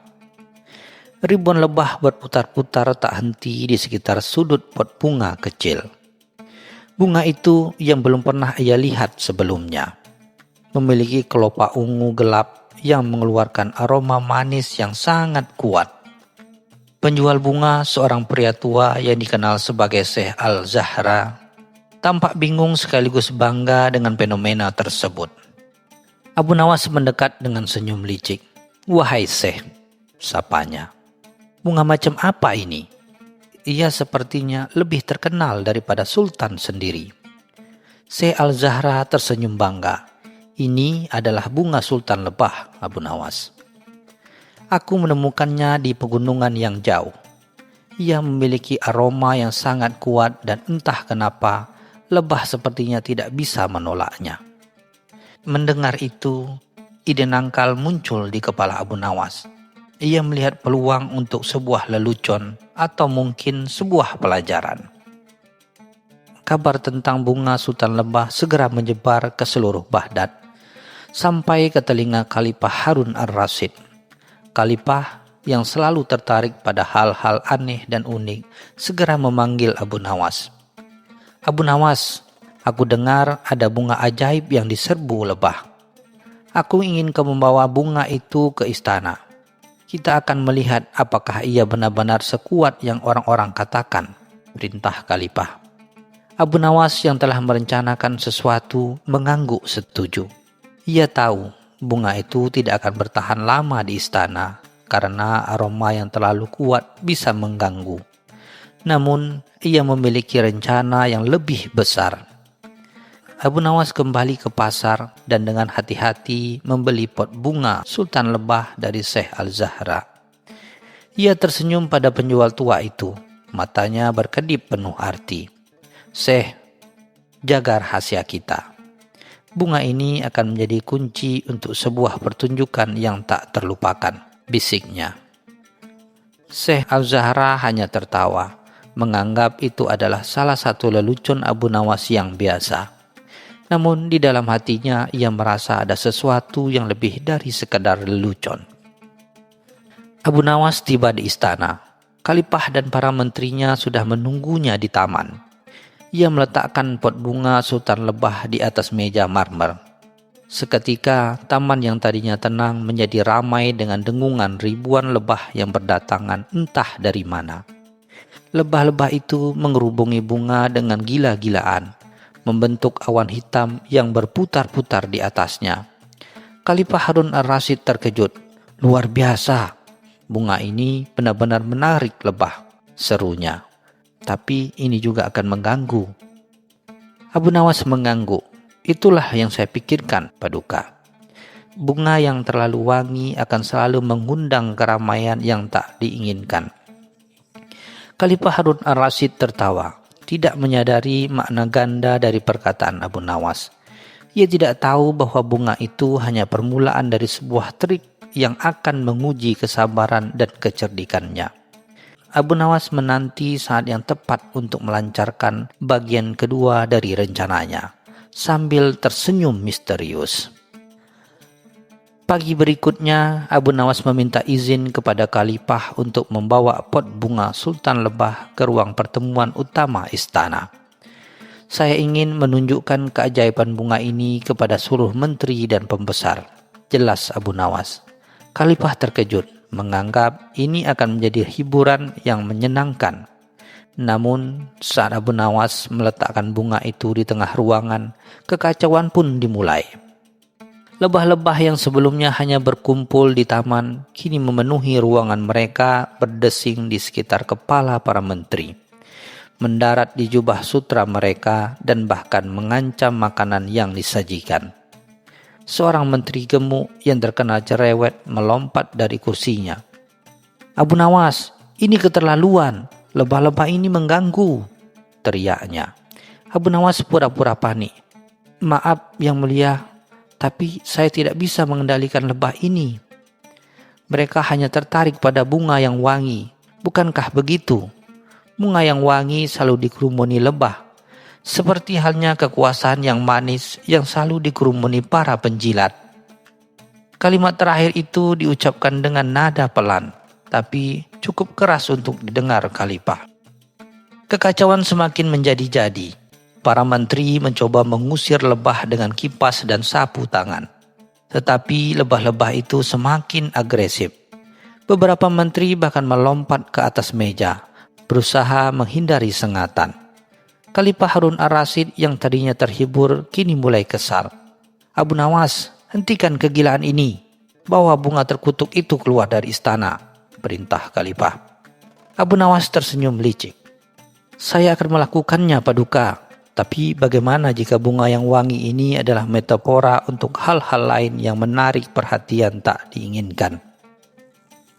[SPEAKER 2] Ribuan lebah berputar-putar tak henti di sekitar sudut pot bunga kecil. Bunga itu yang belum pernah ia lihat sebelumnya. Memiliki kelopak ungu gelap yang mengeluarkan aroma manis yang sangat kuat. Penjual bunga, seorang pria tua yang dikenal sebagai Syekh Al-Zahra, tampak bingung sekaligus bangga dengan fenomena tersebut. Abu Nawas mendekat dengan senyum licik. "Wahai Syekh," sapanya, "bunga macam apa ini?" Ia sepertinya lebih terkenal daripada Sultan sendiri. Syekh Al-Zahra tersenyum bangga. "Ini adalah bunga Sultan Lebah, Abu Nawas. Aku menemukannya di pegunungan yang jauh. Ia memiliki aroma yang sangat kuat dan entah kenapa lebah sepertinya tidak bisa menolaknya." Mendengar itu, ide nangkal muncul di kepala Abu Nawas. Ia melihat peluang untuk sebuah lelucon atau mungkin sebuah pelajaran. Kabar tentang bunga Sultan Lebah segera menyebar ke seluruh Baghdad, sampai ke telinga Khalifah Harun ar-Rasyid. Khalifah yang selalu tertarik pada hal-hal aneh dan unik segera memanggil Abu Nawas. "Abu Nawas, aku dengar ada bunga ajaib yang diserbu lebah. Aku ingin kau membawa bunga itu ke istana. Kita akan melihat apakah ia benar-benar sekuat yang orang-orang katakan," perintah Khalifah. Abu Nawas yang telah merencanakan sesuatu mengangguk setuju. Ia tahu bunga itu tidak akan bertahan lama di istana karena aroma yang terlalu kuat bisa mengganggu. Namun ia memiliki rencana yang lebih besar. Abu Nawas kembali ke pasar dan dengan hati-hati membeli pot bunga Sultan Lebah dari Syekh Al-Zahra. Ia tersenyum pada penjual tua itu, matanya berkedip penuh arti. "Syekh, jaga rahasia kita. Bunga ini akan menjadi kunci untuk sebuah pertunjukan yang tak terlupakan," bisiknya. Syekh Al-Zahra hanya tertawa, menganggap itu adalah salah satu lelucon Abu Nawas yang biasa. Namun di dalam hatinya ia merasa ada sesuatu yang lebih dari sekedar lelucon. Abu Nawas tiba di istana. Khalifah dan para menterinya sudah menunggunya di taman. Ia meletakkan pot bunga Sultan Lebah di atas meja marmer. Seketika taman yang tadinya tenang menjadi ramai dengan dengungan ribuan lebah yang berdatangan entah dari mana. Lebah-lebah itu mengerubungi bunga dengan gila-gilaan, membentuk awan hitam yang berputar-putar di atasnya. Khalifah Harun ar-Rasyid terkejut. "Luar biasa, bunga ini benar-benar menarik lebah," serunya. "Tapi ini juga akan mengganggu." Abu Nawas mengangguk. "Itulah yang saya pikirkan, Paduka. Bunga yang terlalu wangi akan selalu mengundang keramaian yang tak diinginkan." Khalifah Harun ar-Rasyid tertawa, tidak menyadari makna ganda dari perkataan Abu Nawas. Ia tidak tahu bahwa bunga itu hanya permulaan dari sebuah trik yang akan menguji kesabaran dan kecerdikannya. Abu Nawas menanti saat yang tepat untuk melancarkan bagian kedua dari rencananya, sambil tersenyum misterius. Pagi berikutnya, Abu Nawas meminta izin kepada Khalifah untuk membawa pot bunga Sultan Lebah ke ruang pertemuan utama istana. "Saya ingin menunjukkan keajaiban bunga ini kepada seluruh menteri dan pembesar," jelas Abu Nawas. Khalifah terkejut, menganggap ini akan menjadi hiburan yang menyenangkan. Namun, saat Abu Nawas meletakkan bunga itu di tengah ruangan, kekacauan pun dimulai. Lebah-lebah yang sebelumnya hanya berkumpul di taman, kini memenuhi ruangan mereka, berdesing di sekitar kepala para menteri, mendarat di jubah sutra mereka, dan bahkan mengancam makanan yang disajikan. Seorang menteri gemuk yang terkena cerewet melompat dari kursinya. "Abu Nawas, ini keterlaluan. Lebah-lebah ini mengganggu," teriaknya. Abu Nawas pura-pura panik. "Maaf, Yang Mulia, tapi saya tidak bisa mengendalikan lebah ini. Mereka hanya tertarik pada bunga yang wangi. Bukankah begitu? Bunga yang wangi selalu dikerumuni lebah, seperti halnya kekuasaan yang manis yang selalu dikerumuni para penjilat." Kalimat terakhir itu diucapkan dengan nada pelan, tapi cukup keras untuk didengar Khalifah. Kekacauan semakin menjadi-jadi. Para menteri mencoba mengusir lebah dengan kipas dan sapu tangan. Tetapi lebah-lebah itu semakin agresif. Beberapa menteri bahkan melompat ke atas meja, berusaha menghindari sengatan. Khalifah Harun ar-Rasyid yang tadinya terhibur kini mulai kesal. "Abu Nawas, hentikan kegilaan ini. Bawa bunga terkutuk itu keluar dari istana," perintah Khalifah. Abu Nawas tersenyum licik. "Saya akan melakukannya, Paduka. Tapi bagaimana jika bunga yang wangi ini adalah metafora untuk hal-hal lain yang menarik perhatian tak diinginkan?"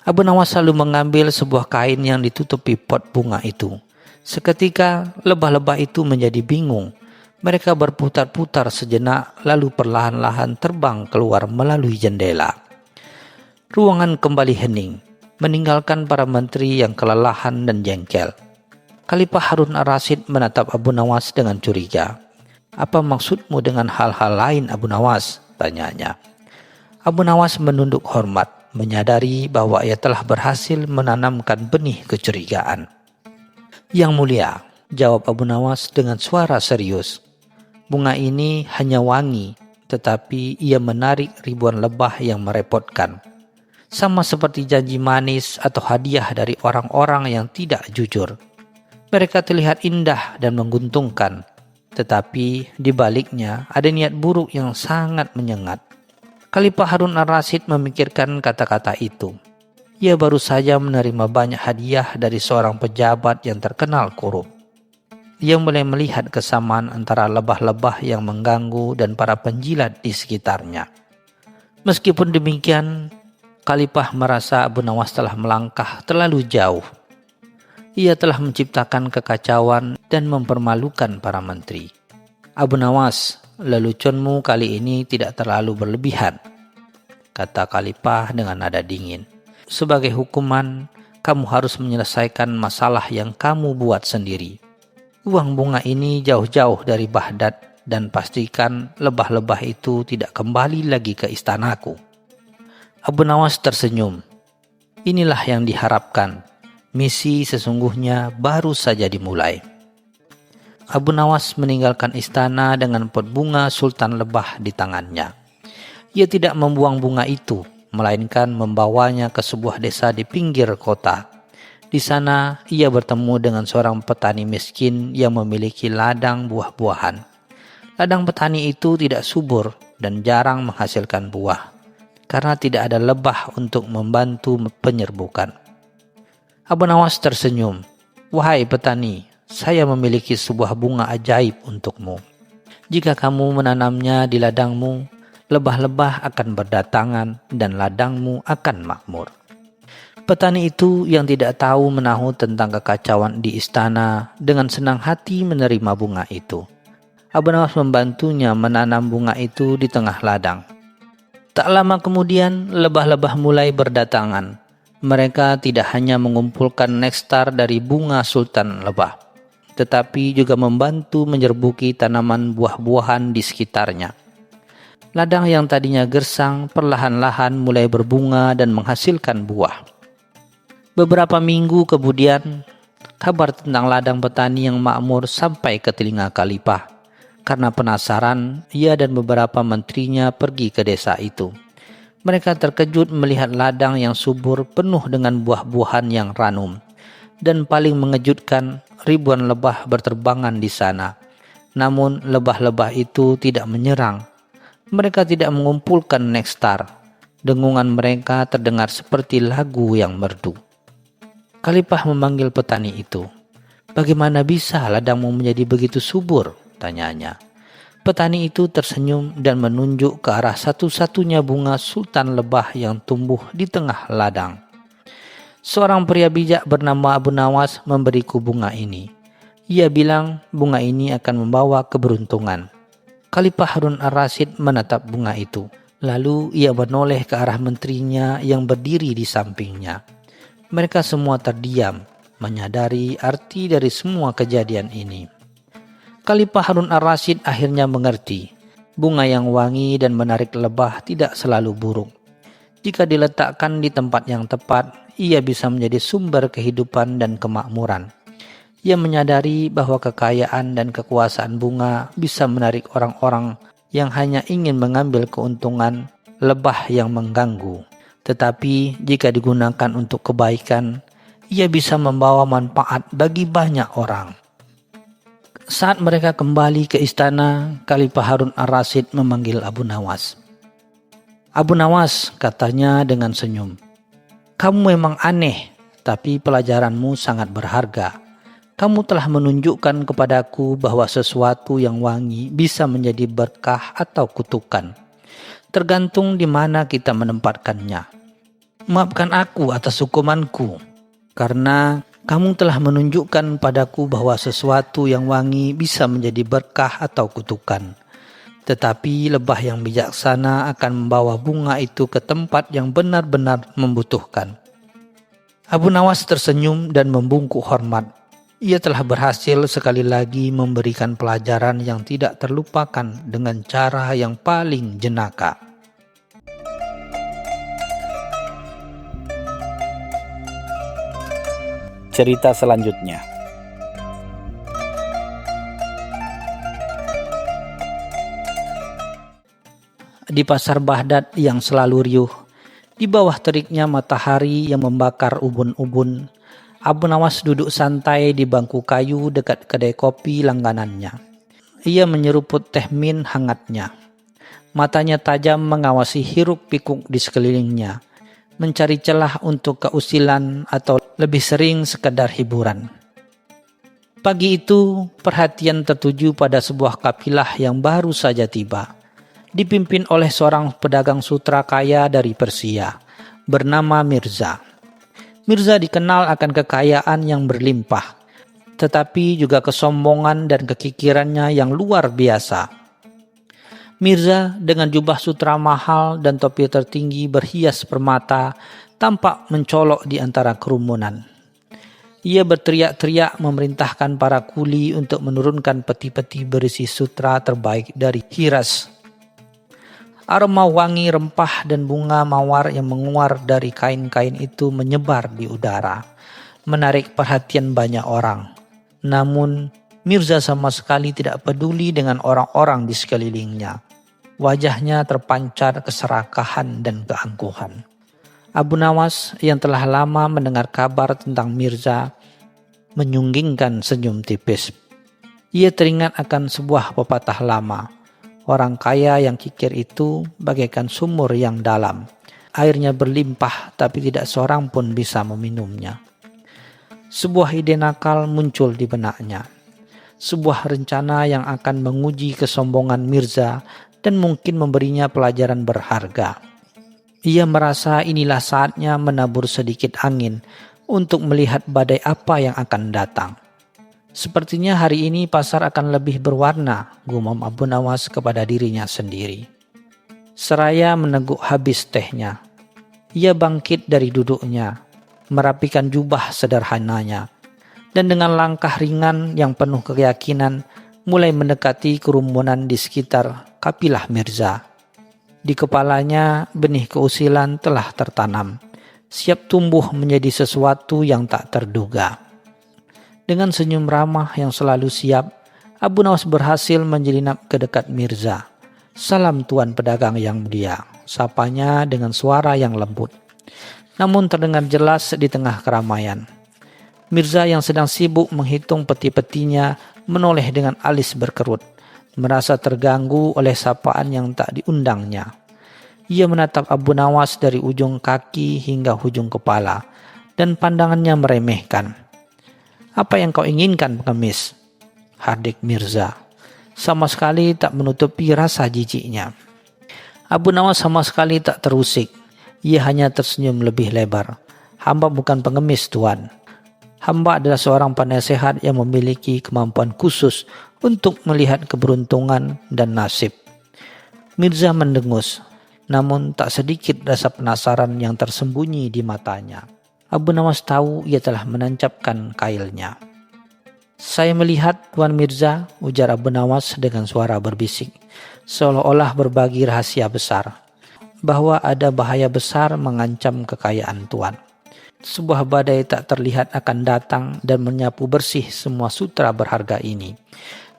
[SPEAKER 2] Abu Nawas selalu mengambil sebuah kain yang ditutupi pot bunga itu. Seketika lebah-lebah itu menjadi bingung. Mereka berputar-putar sejenak lalu perlahan-lahan terbang keluar melalui jendela. Ruangan kembali hening, meninggalkan para menteri yang kelelahan dan jengkel. Khalifah Harun ar-Rasyid menatap Abu Nawas dengan curiga. "Apa maksudmu dengan hal-hal lain, Abu Nawas?" tanyanya. Abu Nawas menunduk hormat, menyadari bahwa ia telah berhasil menanamkan benih kecurigaan. "Yang Mulia," jawab Abu Nawas dengan suara serius, "bunga ini hanya wangi, tetapi ia menarik ribuan lebah yang merepotkan. Sama seperti janji manis atau hadiah dari orang-orang yang tidak jujur. Mereka terlihat indah dan menguntungkan, tetapi di baliknya ada niat buruk yang sangat menyengat." Khalifah Harun ar-Rasyid memikirkan kata-kata itu. Ia baru saja menerima banyak hadiah dari seorang pejabat yang terkenal korup. Ia mulai melihat kesamaan antara lebah-lebah yang mengganggu dan para penjilat di sekitarnya. Meskipun demikian, Khalifah merasa Abu Nawas telah melangkah terlalu jauh. Ia telah menciptakan kekacauan dan mempermalukan para menteri. "Abu Nawas, leluconmu kali ini tidak terlalu berlebihan," kata Khalifah dengan nada dingin. "Sebagai hukuman, kamu harus menyelesaikan masalah yang kamu buat sendiri. Buang bunga ini jauh-jauh dari Baghdad dan pastikan lebah-lebah itu tidak kembali lagi ke istanaku." Abu Nawas tersenyum. Inilah yang diharapkan. Misi sesungguhnya baru saja dimulai. Abu Nawas meninggalkan istana dengan pot bunga Sultan Lebah di tangannya. Ia tidak membuang bunga itu, melainkan membawanya ke sebuah desa di pinggir kota. Di sana ia bertemu dengan seorang petani miskin yang memiliki ladang buah-buahan. Ladang petani itu tidak subur dan jarang menghasilkan buah, karena tidak ada lebah untuk membantu penyerbukan. Abu Nawas tersenyum. "Wahai petani, saya memiliki sebuah bunga ajaib untukmu. Jika kamu menanamnya di ladangmu, lebah-lebah akan berdatangan dan ladangmu akan makmur." Petani itu yang tidak tahu menahu tentang kekacauan di istana dengan senang hati menerima bunga itu. Abu Nawas membantunya menanam bunga itu di tengah ladang. Tak lama kemudian lebah-lebah mulai berdatangan. Mereka tidak hanya mengumpulkan nektar dari bunga sultan lebah, tetapi juga membantu menyerbuki tanaman buah-buahan di sekitarnya. Ladang yang tadinya gersang perlahan-lahan mulai berbunga dan menghasilkan buah. Beberapa minggu kemudian, kabar tentang ladang petani yang makmur sampai ke telinga Khalifah. Karena penasaran, ia dan beberapa menterinya pergi ke desa itu. Mereka terkejut melihat ladang yang subur penuh dengan buah-buahan yang ranum. Dan paling mengejutkan, ribuan lebah berterbangan di sana. Namun lebah-lebah itu tidak menyerang. Mereka tidak mengumpulkan nektar. Dengungan mereka terdengar seperti lagu yang merdu. Khalifah memanggil petani itu. "Bagaimana bisa ladangmu menjadi begitu subur?" tanyanya. Petani itu tersenyum dan menunjuk ke arah satu-satunya bunga sultan lebah yang tumbuh di tengah ladang. "Seorang pria bijak bernama Abu Nawas memberiku bunga ini. Ia bilang bunga ini akan membawa keberuntungan." Khalifah Harun ar-Rasyid menatap bunga itu. Lalu ia menoleh ke arah menterinya yang berdiri di sampingnya. Mereka semua terdiam, menyadari arti dari semua kejadian ini. Khalifah Harun ar-Rasyid akhirnya mengerti, bunga yang wangi dan menarik lebah tidak selalu buruk. Jika diletakkan di tempat yang tepat, ia bisa menjadi sumber kehidupan dan kemakmuran. Ia menyadari bahwa kekayaan dan kekuasaan bunga bisa menarik orang-orang yang hanya ingin mengambil keuntungan, lebah yang mengganggu. Tetapi jika digunakan untuk kebaikan, ia bisa membawa manfaat bagi banyak orang. Saat mereka kembali ke istana, Khalifah Harun ar-Rasyid memanggil Abu Nawas. "Abu Nawas," katanya dengan senyum, "kamu memang aneh, tapi pelajaranmu sangat berharga. Kamu telah menunjukkan kepadaku bahwa sesuatu yang wangi bisa menjadi berkah atau kutukan. Tergantung di mana kita menempatkannya. Maafkan aku atas hukumanku, karena kamu telah menunjukkan padaku bahwa sesuatu yang wangi bisa menjadi berkah atau kutukan. Tetapi lebah yang bijaksana akan membawa bunga itu ke tempat yang benar-benar membutuhkan." Abu Nawas tersenyum dan membungkuk hormat. Ia telah berhasil sekali lagi memberikan pelajaran yang tidak terlupakan dengan cara yang paling jenaka.
[SPEAKER 1] Cerita selanjutnya.
[SPEAKER 2] Di pasar Baghdad yang selalu riuh, di bawah teriknya matahari yang membakar ubun-ubun, Abu Nawas duduk santai di bangku kayu dekat kedai kopi langganannya. Ia menyeruput teh min hangatnya. Matanya tajam mengawasi hiruk-pikuk di sekelilingnya, mencari celah untuk keusilan atau lebih sering sekedar hiburan. Pagi itu, perhatian tertuju pada sebuah kafilah yang baru saja tiba, dipimpin oleh seorang pedagang sutra kaya dari Persia, bernama Mirza. Mirza dikenal akan kekayaan yang berlimpah, tetapi juga kesombongan dan kekikirannya yang luar biasa. Mirza dengan jubah sutra mahal dan topi tertinggi berhias permata tampak mencolok di antara kerumunan. Ia berteriak-teriak memerintahkan para kuli untuk menurunkan peti-peti berisi sutra terbaik dari Hiraz. Aroma wangi rempah dan bunga mawar yang menguar dari kain-kain itu menyebar di udara, menarik perhatian banyak orang. Namun Mirza sama sekali tidak peduli dengan orang-orang di sekelilingnya. Wajahnya terpancar keserakahan dan keangkuhan. Abu Nawas yang telah lama mendengar kabar tentang Mirza menyunggingkan senyum tipis. Ia teringat akan sebuah pepatah lama. Orang kaya yang kikir itu bagaikan sumur yang dalam. Airnya berlimpah tapi tidak seorang pun bisa meminumnya. Sebuah ide nakal muncul di benaknya. Sebuah rencana yang akan menguji kesombongan Mirza dan mungkin memberinya pelajaran berharga. Ia merasa inilah saatnya menabur sedikit angin untuk melihat badai apa yang akan datang. Sepertinya hari ini pasar akan lebih berwarna, gumam Abu Nawas kepada dirinya sendiri. Seraya meneguk habis tehnya, ia bangkit dari duduknya, merapikan jubah sederhananya, dan dengan langkah ringan yang penuh keyakinan mulai mendekati kerumunan di sekitar kapilah Mirza. Di kepalanya benih keusilan telah tertanam, siap tumbuh menjadi sesuatu yang tak terduga. Dengan senyum ramah yang selalu siap, Abu Nawas berhasil menyelinap ke dekat Mirza. "Salam tuan pedagang yang mulia," sapanya dengan suara yang lembut, namun terdengar jelas di tengah keramaian. Mirza yang sedang sibuk menghitung peti-petinya menoleh dengan alis berkerut, merasa terganggu oleh sapaan yang tak diundangnya. Ia menatap Abu Nawas dari ujung kaki hingga ujung kepala, dan pandangannya meremehkan. "Apa yang kau inginkan, pengemis?" hardik Mirza, sama sekali tak menutupi rasa jijiknya. Abu Nawas sama sekali tak terusik. Ia hanya tersenyum lebih lebar. "Hamba bukan pengemis, tuan. Hamba adalah seorang penasehat yang memiliki kemampuan khusus untuk melihat keberuntungan dan nasib." Mirza mendengus, namun tak sedikit rasa penasaran yang tersembunyi di matanya. Abu Nawas tahu ia telah menancapkan kailnya. "Saya melihat, Tuan Mirza," ujar Abu Nawas dengan suara berbisik, seolah-olah berbagi rahasia besar, "bahwa ada bahaya besar mengancam kekayaan Tuan. Sebuah badai tak terlihat akan datang dan menyapu bersih semua sutra berharga ini.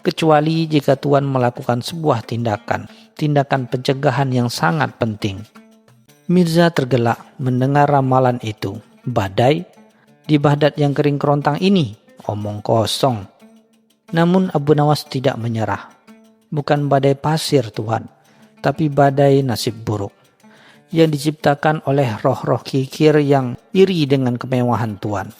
[SPEAKER 2] Kecuali jika Tuan melakukan sebuah tindakan pencegahan yang sangat penting." Mirza tergelak mendengar ramalan itu. Badai? Di Baghdad yang kering kerontang ini? Omong kosong. Namun Abu Nawas tidak menyerah. "Bukan badai pasir, Tuhan, tapi badai nasib buruk yang diciptakan oleh roh-roh kikir yang iri dengan kemewahan Tuan.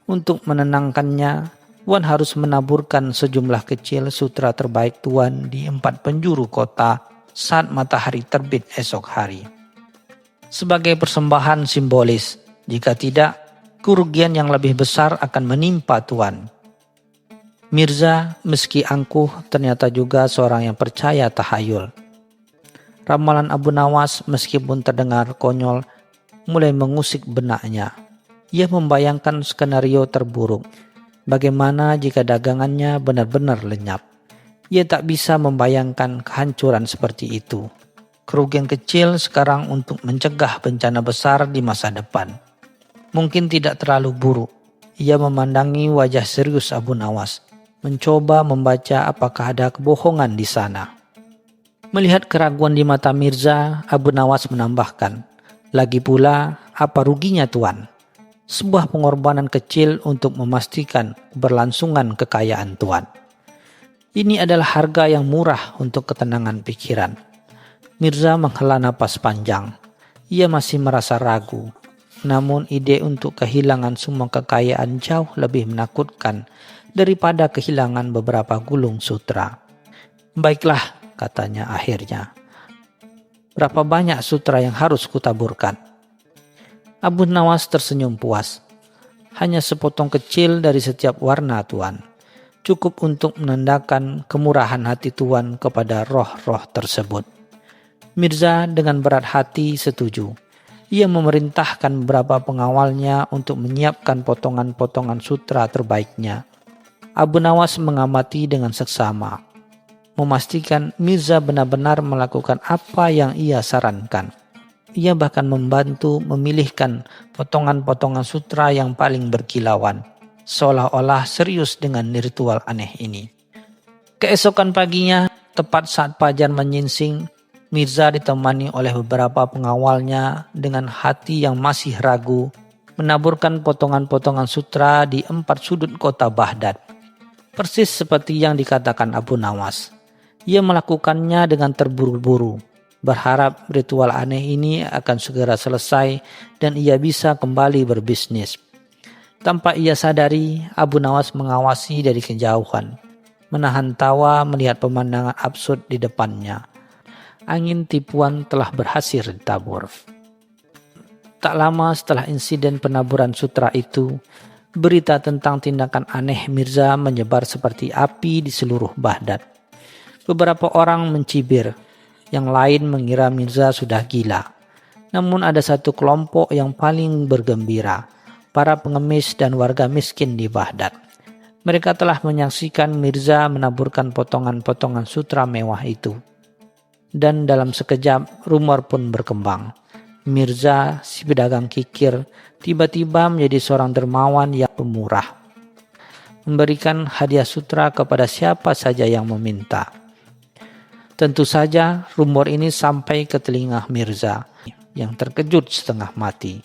[SPEAKER 2] Untuk menenangkannya, Tuan harus menaburkan sejumlah kecil sutra terbaik Tuan di 4 penjuru kota saat matahari terbit esok hari. Sebagai persembahan simbolis, jika tidak, kerugian yang lebih besar akan menimpa Tuan." Mirza, meski angkuh, ternyata juga seorang yang percaya tahayul. Ramalan Abu Nawas meskipun terdengar konyol, mulai mengusik benaknya. Ia membayangkan skenario terburuk. Bagaimana jika dagangannya benar-benar lenyap? Ia tak bisa membayangkan kehancuran seperti itu. Kerugian kecil sekarang untuk mencegah bencana besar di masa depan. Mungkin tidak terlalu buruk. Ia memandangi wajah serius Abu Nawas, mencoba membaca apakah ada kebohongan di sana. Melihat keraguan di mata Mirza, Abu Nawas menambahkan, "Lagi pula, apa ruginya Tuan? Sebuah pengorbanan kecil untuk memastikan keberlangsungan kekayaan Tuan. Ini adalah harga yang murah untuk ketenangan pikiran." Mirza menghela napas panjang. Ia masih merasa ragu. Namun ide untuk kehilangan semua kekayaan jauh lebih menakutkan daripada kehilangan beberapa gulung sutra. "Baiklah," katanya akhirnya. "Berapa banyak sutra yang harus kutaburkan?" Abu Nawas tersenyum puas. "Hanya sepotong kecil dari setiap warna, Tuan. Cukup untuk menandakan kemurahan hati Tuan kepada roh-roh tersebut." Mirza dengan berat hati setuju. Ia memerintahkan beberapa pengawalnya untuk menyiapkan potongan-potongan sutra terbaiknya. Abu Nawas mengamati dengan seksama, memastikan Mirza benar-benar melakukan apa yang ia sarankan. Ia bahkan membantu memilihkan potongan-potongan sutra yang paling berkilauan, seolah-olah serius dengan ritual aneh ini. Keesokan paginya, tepat saat fajar menyingsing, Mirza ditemani oleh beberapa pengawalnya dengan hati yang masih ragu menaburkan potongan-potongan sutra di 4 sudut kota Baghdad. Persis seperti yang dikatakan Abu Nawas. Ia melakukannya dengan terburu-buru, berharap ritual aneh ini akan segera selesai dan ia bisa kembali berbisnis. Tanpa ia sadari, Abu Nawas mengawasi dari kejauhan, menahan tawa melihat pemandangan absurd di depannya. Angin tipuan telah berhasil ditabur. Tak lama setelah insiden penaburan sutra itu, berita tentang tindakan aneh Mirza menyebar seperti api di seluruh Baghdad. Beberapa orang mencibir, yang lain mengira Mirza sudah gila. Namun ada satu kelompok yang paling bergembira, para pengemis dan warga miskin di Baghdad. Mereka telah menyaksikan Mirza menaburkan potongan-potongan sutra mewah itu. Dan dalam sekejap rumor pun berkembang. Mirza, si pedagang kikir, tiba-tiba menjadi seorang dermawan yang pemurah. Memberikan hadiah sutra kepada siapa saja yang meminta. Tentu saja rumor ini sampai ke telinga Mirza yang terkejut setengah mati.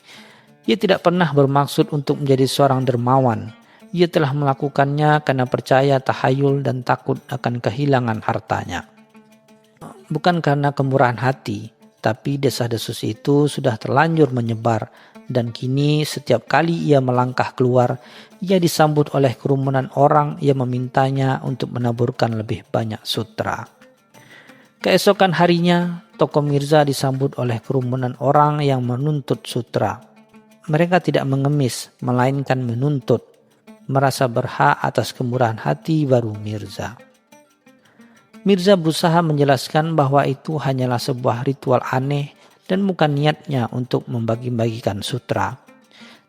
[SPEAKER 2] Ia tidak pernah bermaksud untuk menjadi seorang dermawan. Ia telah melakukannya karena percaya tahayul dan takut akan kehilangan hartanya. Bukan karena kemurahan hati, tapi desah-desus itu sudah terlanjur menyebar dan kini setiap kali ia melangkah keluar, ia disambut oleh kerumunan orang yang memintanya untuk menaburkan lebih banyak sutra. Keesokan harinya, toko Mirza disambut oleh kerumunan orang yang menuntut sutra. Mereka tidak mengemis, melainkan menuntut, merasa berhak atas kemurahan hati baru Mirza. Mirza berusaha menjelaskan bahwa itu hanyalah sebuah ritual aneh dan bukan niatnya untuk membagi-bagikan sutra.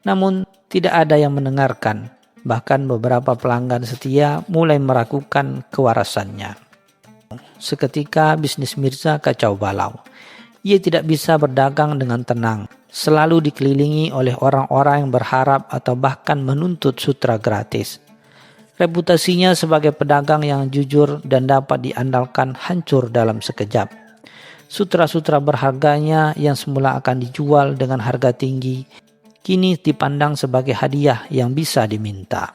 [SPEAKER 2] Namun tidak ada yang mendengarkan, bahkan beberapa pelanggan setia mulai meragukan kewarasannya. Seketika bisnis Mirza kacau balau. Ia tidak bisa berdagang dengan tenang, selalu dikelilingi oleh orang-orang yang berharap atau bahkan menuntut sutra gratis. Reputasinya sebagai pedagang yang jujur dan dapat diandalkan hancur dalam sekejap. Sutra-sutra berharganya yang semula akan dijual dengan harga tinggi, kini dipandang sebagai hadiah yang bisa diminta.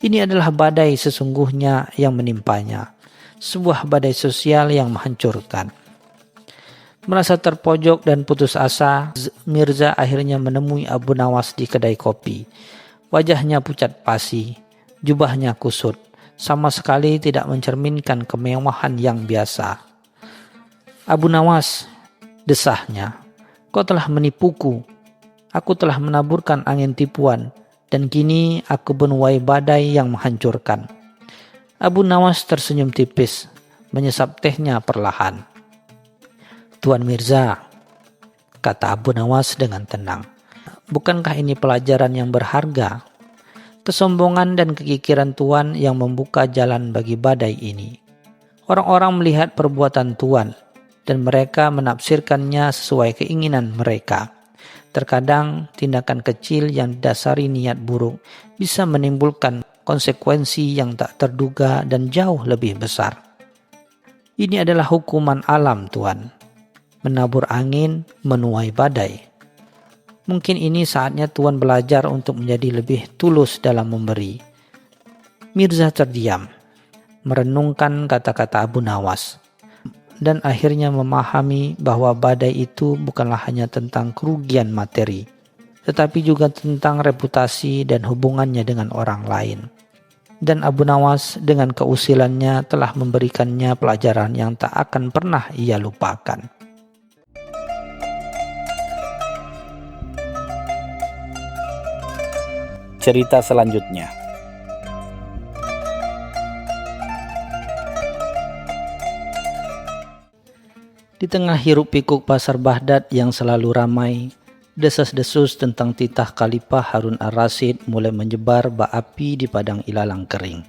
[SPEAKER 2] Ini adalah badai sesungguhnya yang menimpanya, sebuah badai sosial yang menghancurkan. Merasa terpojok dan putus asa, Mirza akhirnya menemui Abu Nawas di kedai kopi. Wajahnya pucat pasi. Jubahnya kusut, sama sekali tidak mencerminkan kemewahan yang biasa. Abu Nawas, desahnya, kau telah menipuku. Aku telah menaburkan angin tipuan, dan kini aku menuai badai yang menghancurkan. Abu Nawas tersenyum tipis, menyesap tehnya perlahan. Tuan Mirza, kata Abu Nawas dengan tenang, bukankah ini pelajaran yang berharga? Kesombongan dan kekikiran Tuan yang membuka jalan bagi badai ini. Orang-orang melihat perbuatan Tuan dan mereka menafsirkannya sesuai keinginan mereka. Terkadang tindakan kecil yang didasari niat buruk bisa menimbulkan konsekuensi yang tak terduga dan jauh lebih besar. Ini adalah hukuman alam Tuan. Menabur angin, menuai badai. Mungkin ini saatnya Tuan belajar untuk menjadi lebih tulus dalam memberi. Mirza terdiam, merenungkan kata-kata Abu Nawas, dan akhirnya memahami bahwa badai itu bukanlah hanya tentang kerugian materi, tetapi juga tentang reputasi dan hubungannya dengan orang lain. Dan Abu Nawas dengan keusilannya telah memberikannya pelajaran yang tak akan pernah ia lupakan.
[SPEAKER 1] Cerita selanjutnya.
[SPEAKER 2] Di tengah hiruk-pikuk pasar Baghdad yang selalu ramai, desas-desus tentang titah Khalifah Harun ar-Rasyid mulai menyebar bak api di padang ilalang kering.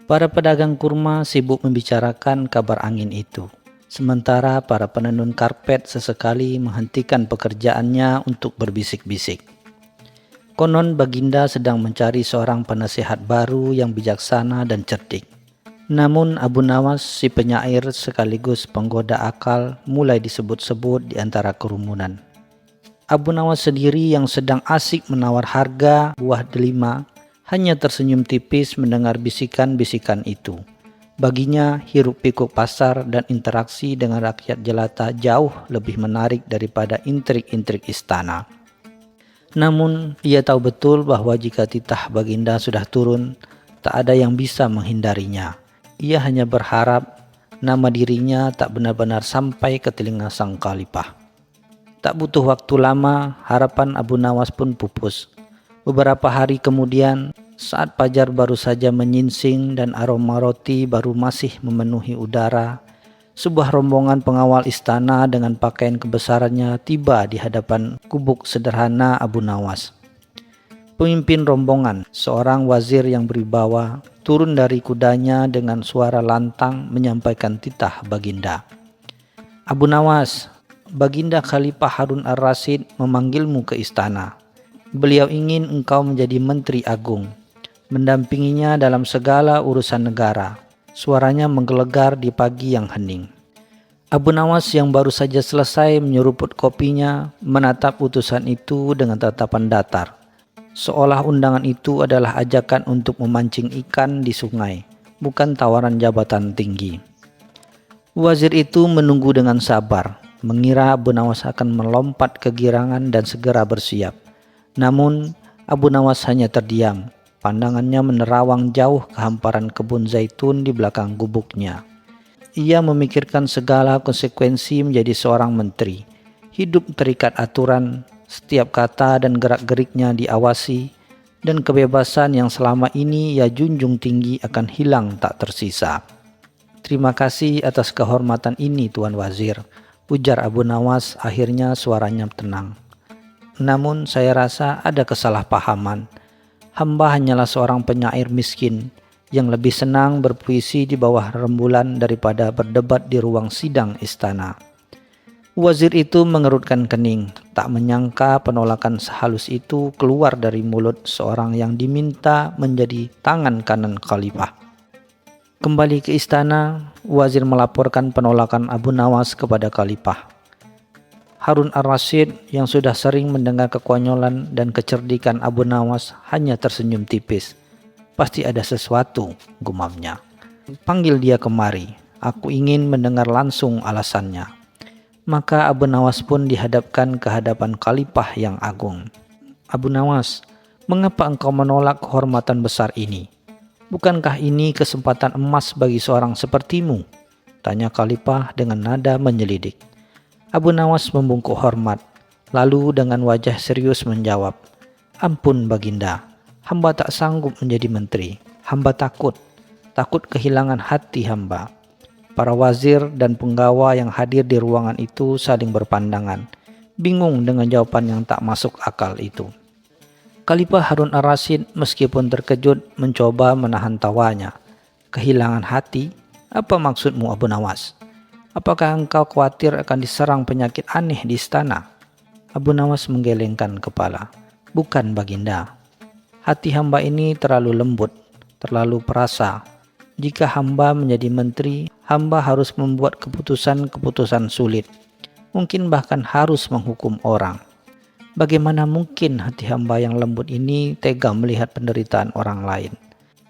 [SPEAKER 2] Para pedagang kurma sibuk membicarakan kabar angin itu, sementara para penenun karpet sesekali menghentikan pekerjaannya untuk berbisik-bisik. Konon Baginda sedang mencari seorang penasehat baru yang bijaksana dan cerdik. Namun Abu Nawas si penyair sekaligus penggoda akal mulai disebut-sebut di antara kerumunan. Abu Nawas sendiri yang sedang asik menawar harga buah delima hanya tersenyum tipis mendengar bisikan-bisikan itu. Baginya hiruk pikuk pasar dan interaksi dengan rakyat jelata jauh lebih menarik daripada intrik-intrik istana. Namun ia tahu betul bahwa jika titah Baginda sudah turun, tak ada yang bisa menghindarinya. Ia hanya berharap nama dirinya tak benar-benar sampai ke telinga sang khalifah. Tak butuh waktu lama, harapan Abu Nawas pun pupus. Beberapa hari kemudian, saat fajar baru saja menyingsing dan aroma roti baru masih memenuhi udara, sebuah rombongan pengawal istana dengan pakaian kebesarannya tiba di hadapan gubuk sederhana Abu Nawas. Pemimpin rombongan, seorang wazir yang berwibawa, turun dari kudanya dengan suara lantang menyampaikan titah Baginda. Abu Nawas, Baginda Khalifah Harun ar-Rasyid memanggilmu ke istana. Beliau ingin engkau menjadi menteri agung, mendampinginya dalam segala urusan negara. Suaranya menggelegar di pagi yang hening. Abu Nawas yang baru saja selesai menyeruput kopinya menatap utusan itu dengan tatapan datar. Seolah undangan itu adalah ajakan untuk memancing ikan di sungai, bukan tawaran jabatan tinggi. Wazir itu menunggu dengan sabar, mengira Abu Nawas akan melompat kegirangan dan segera bersiap. Namun Abu Nawas hanya terdiam, pandangannya menerawang jauh ke hamparan kebun zaitun di belakang gubuknya. Ia memikirkan segala konsekuensi menjadi seorang menteri, hidup terikat aturan, setiap kata dan gerak-geriknya diawasi, dan kebebasan yang selama ini ia junjung tinggi akan hilang tak tersisa. Terima kasih atas kehormatan ini Tuan Wazir, ujar Abu Nawas, akhirnya suaranya tenang. Namun saya rasa ada kesalahpahaman. Hamba hanyalah seorang penyair miskin yang lebih senang berpuisi di bawah rembulan daripada berdebat di ruang sidang istana. Wazir itu mengerutkan kening, tak menyangka penolakan sehalus itu keluar dari mulut seorang yang diminta menjadi tangan kanan khalifah. Kembali ke istana, wazir melaporkan penolakan Abu Nawas kepada khalifah. Harun ar-Rasyid yang sudah sering mendengar kekonyolan dan kecerdikan Abu Nawas hanya tersenyum tipis. Pasti ada sesuatu, gumamnya. Panggil dia kemari, aku ingin mendengar langsung alasannya. Maka Abu Nawas pun dihadapkan ke hadapan khalifah yang agung. Abu Nawas, mengapa engkau menolak kehormatan besar ini? Bukankah ini kesempatan emas bagi seorang sepertimu? Tanya khalifah dengan nada menyelidik. Abu Nawas membungkuk hormat, lalu dengan wajah serius menjawab, ampun Baginda, hamba tak sanggup menjadi menteri. Hamba takut kehilangan hati hamba. Para wazir dan penggawa yang hadir di ruangan itu saling berpandangan, bingung dengan jawaban yang tak masuk akal itu. Khalifah Harun ar-Rasyid meskipun terkejut mencoba menahan tawanya. Kehilangan hati? Apa maksudmu Abu Nawas? Apakah engkau khawatir akan diserang penyakit aneh di istana? Abu Nawas menggelengkan kepala. Bukan Baginda. Hati hamba ini terlalu lembut, terlalu perasa. Jika hamba menjadi menteri, hamba harus membuat keputusan-keputusan sulit. Mungkin bahkan harus menghukum orang. Bagaimana mungkin hati hamba yang lembut ini tega melihat penderitaan orang lain?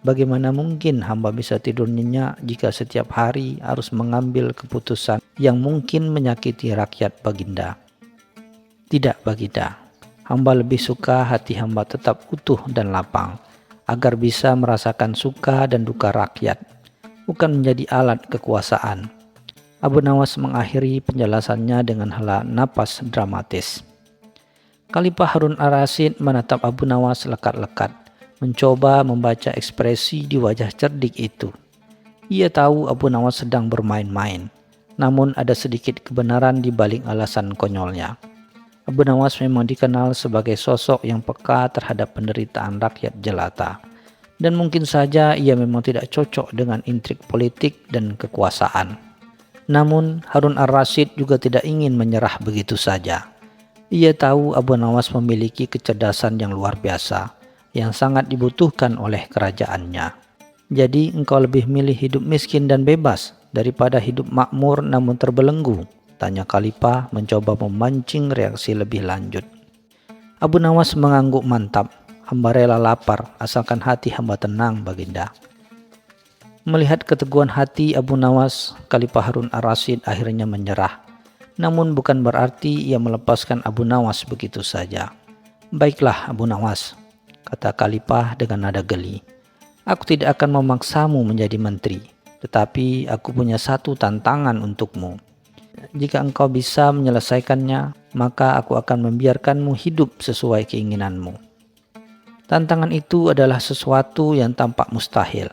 [SPEAKER 2] Bagaimana mungkin hamba bisa tidur nyenyak jika setiap hari harus mengambil keputusan yang mungkin menyakiti rakyat Baginda? Tidak Baginda, hamba lebih suka hati hamba tetap utuh dan lapang, agar bisa merasakan suka dan duka rakyat, bukan menjadi alat kekuasaan. Abu Nawas mengakhiri penjelasannya dengan hela napas dramatis. Khalifah Harun ar-Rasyid menatap Abu Nawas lekat-lekat, mencoba membaca ekspresi di wajah cerdik itu. Ia tahu Abu Nawas sedang bermain-main, namun ada sedikit kebenaran di balik alasan konyolnya. Abu Nawas memang dikenal sebagai sosok yang peka terhadap penderitaan rakyat jelata. Dan mungkin saja ia memang tidak cocok dengan intrik politik dan kekuasaan. Namun Harun ar-Rasyid juga tidak ingin menyerah begitu saja. Ia tahu Abu Nawas memiliki kecerdasan yang luar biasa, yang sangat dibutuhkan oleh kerajaannya. Jadi engkau lebih milih hidup miskin dan bebas daripada hidup makmur namun terbelenggu? Tanya Khalifah mencoba memancing reaksi lebih lanjut. Abu Nawas mengangguk mantap. Hamba rela lapar asalkan hati hamba tenang, Baginda. Melihat keteguhan hati Abu Nawas, Khalifah Harun ar-Rasyid akhirnya menyerah. Namun bukan berarti ia melepaskan Abu Nawas begitu saja. Baiklah Abu Nawas, kata Khalifah dengan nada geli. Aku tidak akan memaksamu menjadi menteri, tetapi aku punya satu tantangan untukmu. Jika engkau bisa menyelesaikannya, maka aku akan membiarkanmu hidup sesuai keinginanmu. Tantangan itu adalah sesuatu yang tampak mustahil.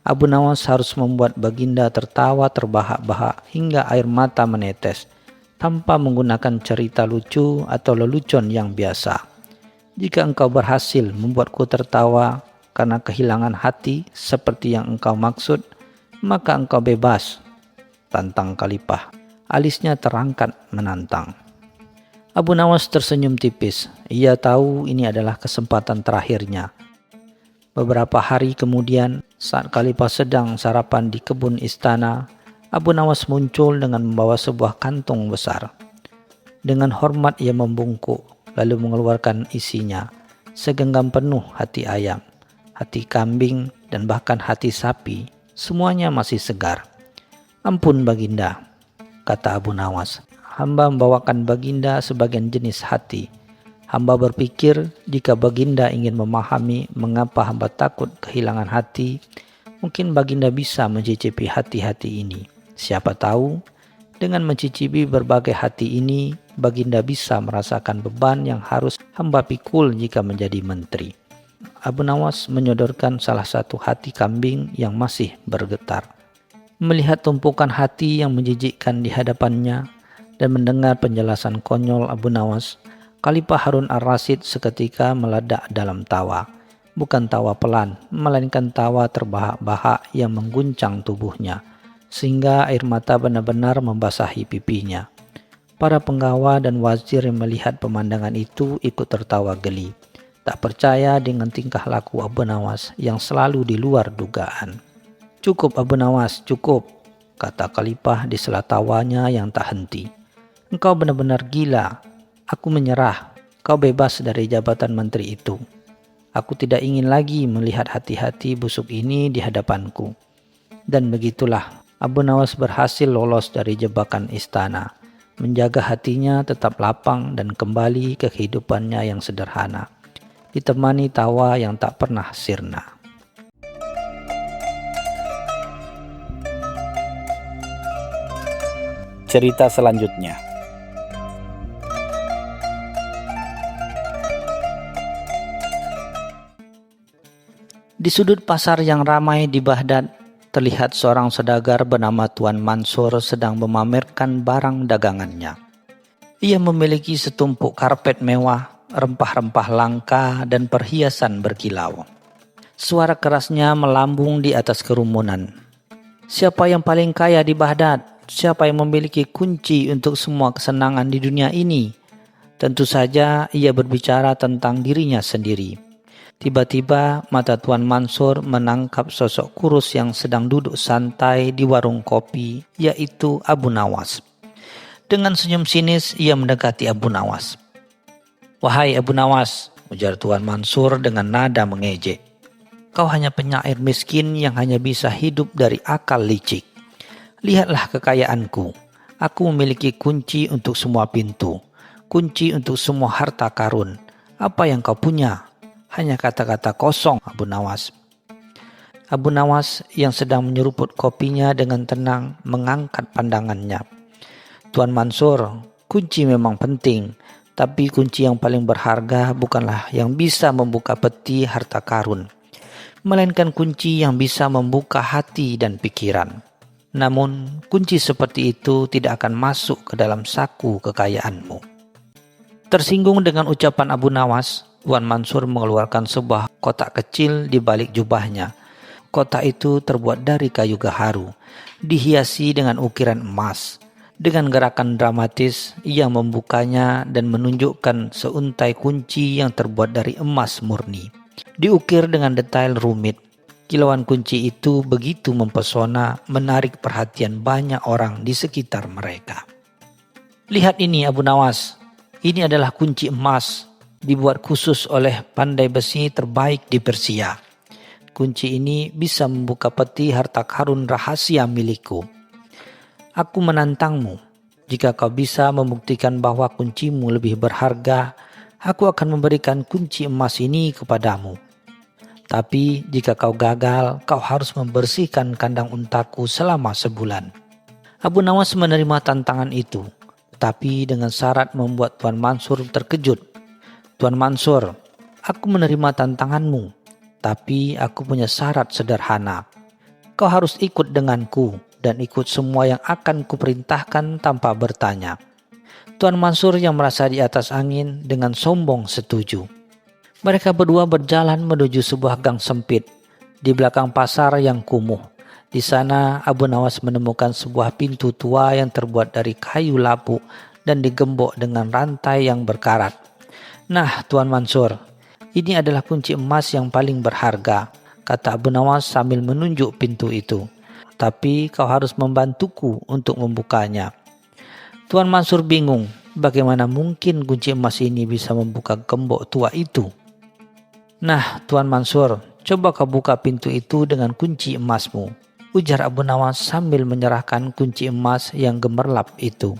[SPEAKER 2] Abu Nawas harus membuat Baginda tertawa terbahak-bahak hingga air mata menetes, tanpa menggunakan cerita lucu atau lelucon yang biasa. Jika engkau berhasil membuatku tertawa karena kehilangan hati seperti yang engkau maksud, maka engkau bebas, tantang Khalifah. Alisnya terangkat menantang. Abu Nawas tersenyum tipis. Ia tahu ini adalah kesempatan terakhirnya. Beberapa hari kemudian, saat Khalifah sedang sarapan di kebun istana, Abu Nawas muncul dengan membawa sebuah kantung besar. Dengan hormat ia membungkuk, lalu mengeluarkan isinya. Segenggam penuh hati ayam, hati kambing, dan bahkan hati sapi. Semuanya masih segar. Ampun Baginda, kata Abu Nawas. Hamba membawakan Baginda sebagian jenis hati. Hamba berpikir jika Baginda ingin memahami mengapa hamba takut kehilangan hati, mungkin Baginda bisa mencicipi hati-hati ini. Siapa tahu, dengan mencicipi berbagai hati ini, Baginda bisa merasakan beban yang harus hamba pikul jika menjadi menteri. Abu Nawas menyodorkan salah satu hati kambing yang masih bergetar. Melihat tumpukan hati yang menjijikkan di hadapannya dan mendengar penjelasan konyol Abu Nawas, Khalifah Harun ar-Rasyid seketika meledak dalam tawa. Bukan tawa pelan, melainkan tawa terbahak-bahak yang mengguncang tubuhnya, sehingga air mata benar-benar membasahi pipinya. Para penggawa dan wazir yang melihat pemandangan itu ikut tertawa geli, tak percaya dengan tingkah laku Abu Nawas yang selalu di luar dugaan. Cukup Abu Nawas, cukup, kata Khalifah di sela tawanya yang tak henti. Engkau benar-benar gila. Aku menyerah. Kau bebas dari jabatan menteri itu. Aku tidak ingin lagi melihat hati-hati busuk ini di hadapanku. Dan begitulah Abu Nawas berhasil lolos dari jebakan istana, menjaga hatinya tetap lapang dan kembali ke kehidupannya yang sederhana, ditemani tawa yang tak pernah sirna.
[SPEAKER 1] Cerita selanjutnya.
[SPEAKER 2] Di sudut pasar yang ramai di Baghdad, terlihat seorang saudagar bernama Tuan Mansur sedang memamerkan barang dagangannya. Ia memiliki setumpuk karpet mewah, rempah-rempah langka, dan perhiasan berkilau. Suara kerasnya melambung di atas kerumunan. Siapa yang paling kaya di Baghdad? Siapa yang memiliki kunci untuk semua kesenangan di dunia ini? Tentu saja ia berbicara tentang dirinya sendiri. Tiba-tiba mata Tuan Mansur menangkap sosok kurus yang sedang duduk santai di warung kopi, yaitu Abu Nawas. Dengan senyum sinis ia mendekati Abu Nawas. "Wahai Abu Nawas," ujar Tuan Mansur dengan nada mengejek. "Kau hanya penyair miskin yang hanya bisa hidup dari akal licik. Lihatlah kekayaanku. Aku memiliki kunci untuk semua pintu, kunci untuk semua harta karun. Apa yang kau punya? Hanya kata-kata kosong, Abu Nawas." Abu Nawas yang sedang menyeruput kopinya dengan tenang mengangkat pandangannya. "Tuan Mansur, kunci memang penting, tapi kunci yang paling berharga bukanlah yang bisa membuka peti harta karun, melainkan kunci yang bisa membuka hati dan pikiran. Namun, kunci seperti itu tidak akan masuk ke dalam saku kekayaanmu." Tersinggung dengan ucapan Abu Nawas, Tuan Mansur mengeluarkan sebuah kotak kecil di balik jubahnya. Kotak itu terbuat dari kayu gaharu, dihiasi dengan ukiran emas. Dengan gerakan dramatis, ia membukanya dan menunjukkan seuntai kunci yang terbuat dari emas murni, diukir dengan detail rumit. Kilauan kunci itu begitu mempesona, menarik perhatian banyak orang di sekitar mereka. Lihat ini Abu Nawas, ini adalah kunci emas, dibuat khusus oleh pandai besi terbaik di Persia. Kunci ini bisa membuka peti harta karun rahasia milikku. Aku menantangmu, jika kau bisa membuktikan bahwa kuncimu lebih berharga, aku akan memberikan kunci emas ini kepadamu. Tapi jika kau gagal, kau harus membersihkan kandang untaku selama sebulan. Abu Nawas menerima tantangan itu, tetapi dengan syarat membuat Tuan Mansur terkejut. Tuan Mansur, aku menerima tantanganmu, tapi aku punya syarat sederhana. Kau harus ikut denganku dan ikut semua yang akan kuperintahkan tanpa bertanya. Tuan Mansur yang merasa di atas angin dengan sombong setuju. Mereka berdua berjalan menuju sebuah gang sempit di belakang pasar yang kumuh. Di sana Abu Nawas menemukan sebuah pintu tua yang terbuat dari kayu lapuk dan digembok dengan rantai yang berkarat. Nah, Tuan Mansur, ini adalah kunci emas yang paling berharga, kata Abu Nawas sambil menunjuk pintu itu. Tapi kau harus membantuku untuk membukanya. Tuan Mansur bingung, bagaimana mungkin kunci emas ini bisa membuka gembok tua itu? Nah, Tuan Mansur, coba kau buka pintu itu dengan kunci emasmu, ujar Abu Nawas sambil menyerahkan kunci emas yang gemerlap itu.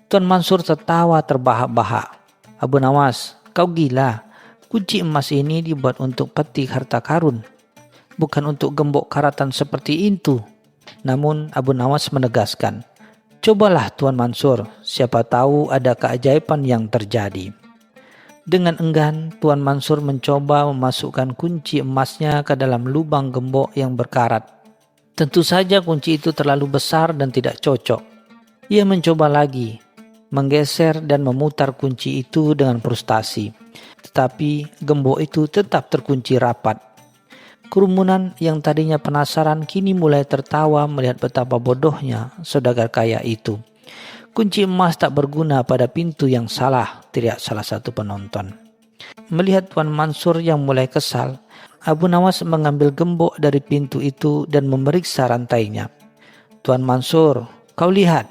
[SPEAKER 2] Tuan Mansur tertawa terbahak-bahak. Abu Nawas, kau gila, kunci emas ini dibuat untuk peti harta karun, bukan untuk gembok karatan seperti itu. Namun Abu Nawas menegaskan, cobalah Tuan Mansur, siapa tahu ada keajaiban yang terjadi. Dengan enggan, Tuan Mansur mencoba memasukkan kunci emasnya ke dalam lubang gembok yang berkarat. Tentu saja kunci itu terlalu besar dan tidak cocok. Ia mencoba lagi, menggeser dan memutar kunci itu dengan frustasi. Tetapi gembok itu tetap terkunci rapat. Kerumunan yang tadinya penasaran kini mulai tertawa melihat betapa bodohnya saudagar kaya itu. Kunci emas tak berguna pada pintu yang salah, teriak salah satu penonton. Melihat Tuan Mansur yang mulai kesal, Abu Nawas mengambil gembok dari pintu itu dan memeriksa rantainya. Tuan Mansur, kau lihat,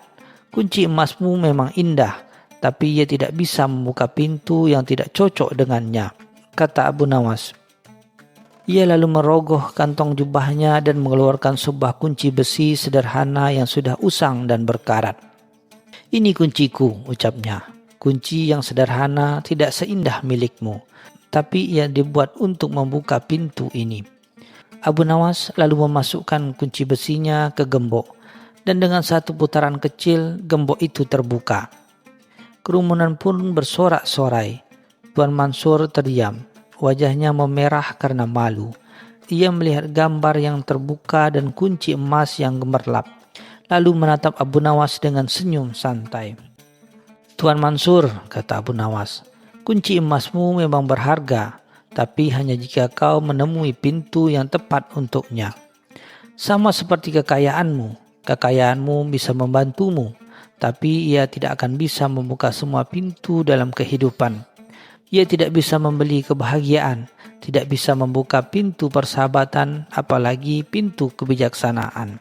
[SPEAKER 2] kunci emasmu memang indah, tapi ia tidak bisa membuka pintu yang tidak cocok dengannya, kata Abu Nawas. Ia lalu merogoh kantong jubahnya dan mengeluarkan sebuah kunci besi sederhana yang sudah usang dan berkarat. Ini kunciku, ucapnya. Kunci yang sederhana tidak seindah milikmu, tapi ia dibuat untuk membuka pintu ini. Abu Nawas lalu memasukkan kunci besinya ke gembok, dan dengan satu putaran kecil gembok itu terbuka. Kerumunan pun bersorak-sorai. Tuan Mansur terdiam, wajahnya memerah karena malu. Ia melihat gambar yang terbuka dan kunci emas yang gemerlap, lalu menatap Abu Nawas dengan senyum santai. Tuan Mansur, kata Abu Nawas, kunci emasmu memang berharga, tapi hanya jika kau menemui pintu yang tepat untuknya. Sama seperti kekayaanmu bisa membantumu, tapi ia tidak akan bisa membuka semua pintu dalam kehidupan. Ia tidak bisa membeli kebahagiaan, tidak bisa membuka pintu persahabatan, apalagi pintu kebijaksanaan.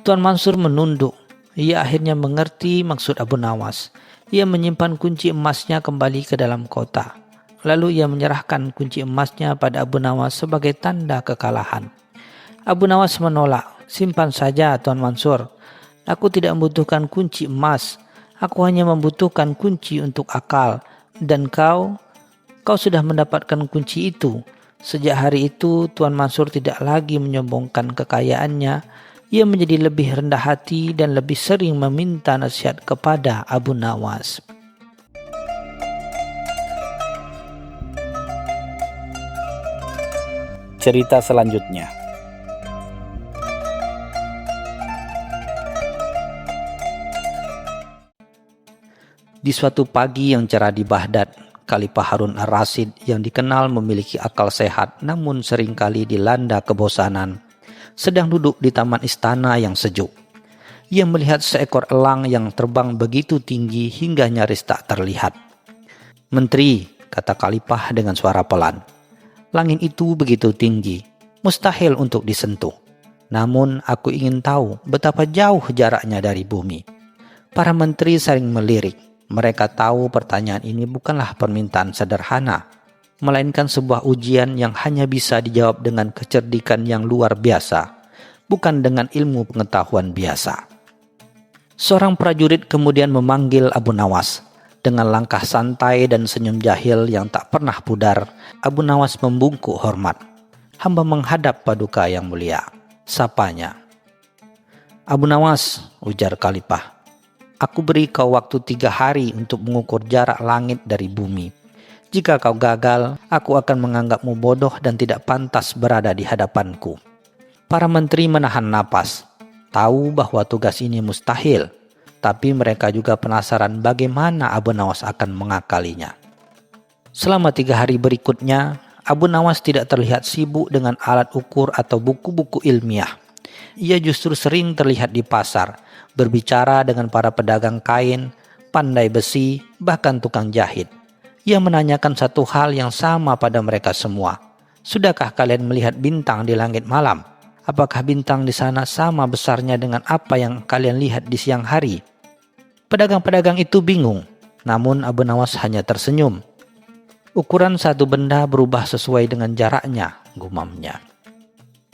[SPEAKER 2] Tuan Mansur menunduk. Ia akhirnya mengerti maksud Abu Nawas. Ia menyimpan kunci emasnya kembali ke dalam kotak. Lalu ia menyerahkan kunci emasnya pada Abu Nawas sebagai tanda kekalahan. Abu Nawas menolak. Simpan saja Tuan Mansur. Aku tidak membutuhkan kunci emas. Aku hanya membutuhkan kunci untuk akal. Dan kau sudah mendapatkan kunci itu. Sejak hari itu Tuan Mansur tidak lagi menyombongkan kekayaannya. Ia menjadi lebih rendah hati dan lebih sering meminta nasihat kepada Abu Nawas.
[SPEAKER 1] Cerita selanjutnya.
[SPEAKER 2] Di suatu pagi yang cerah di Baghdad, Khalifah Harun ar-Rasyid yang dikenal memiliki akal sehat namun seringkali dilanda kebosanan, sedang duduk di taman istana yang sejuk. Ia melihat seekor elang yang terbang begitu tinggi hingga nyaris tak terlihat. "Menteri," kata Khalifah dengan suara pelan, "langit itu begitu tinggi. mustahil untuk disentuh. Namun aku ingin tahu betapa jauh jaraknya dari bumi. Para menteri saling melirik. Mereka tahu pertanyaan ini bukanlah permintaan sederhana, melainkan sebuah ujian yang hanya bisa dijawab dengan kecerdikan yang luar biasa, bukan dengan ilmu pengetahuan biasa. Seorang prajurit kemudian memanggil Abu Nawas. Dengan langkah santai dan senyum jahil yang tak pernah pudar, Abu Nawas membungkuk hormat. Hamba menghadap Paduka yang mulia. Sapanya. Abu Nawas, ujar Khalifah. Aku beri kau waktu 3 hari untuk mengukur jarak langit dari bumi. Jika kau gagal, aku akan menganggapmu bodoh dan tidak pantas berada di hadapanku. Para menteri menahan napas. Tahu bahwa tugas ini mustahil. Tapi mereka juga penasaran bagaimana Abu Nawas akan mengakalinya. Selama 3 hari berikutnya, Abu Nawas tidak terlihat sibuk dengan alat ukur atau buku-buku ilmiah. Ia justru sering terlihat di pasar, berbicara dengan para pedagang kain, pandai besi, bahkan tukang jahit. Ia menanyakan satu hal yang sama pada mereka semua. Sudahkah kalian melihat bintang di langit malam? Apakah bintang di sana sama besarnya dengan apa yang kalian lihat di siang hari? Pedagang-pedagang itu bingung, namun Abu Nawas hanya tersenyum. Ukuran satu benda berubah sesuai dengan jaraknya, gumamnya.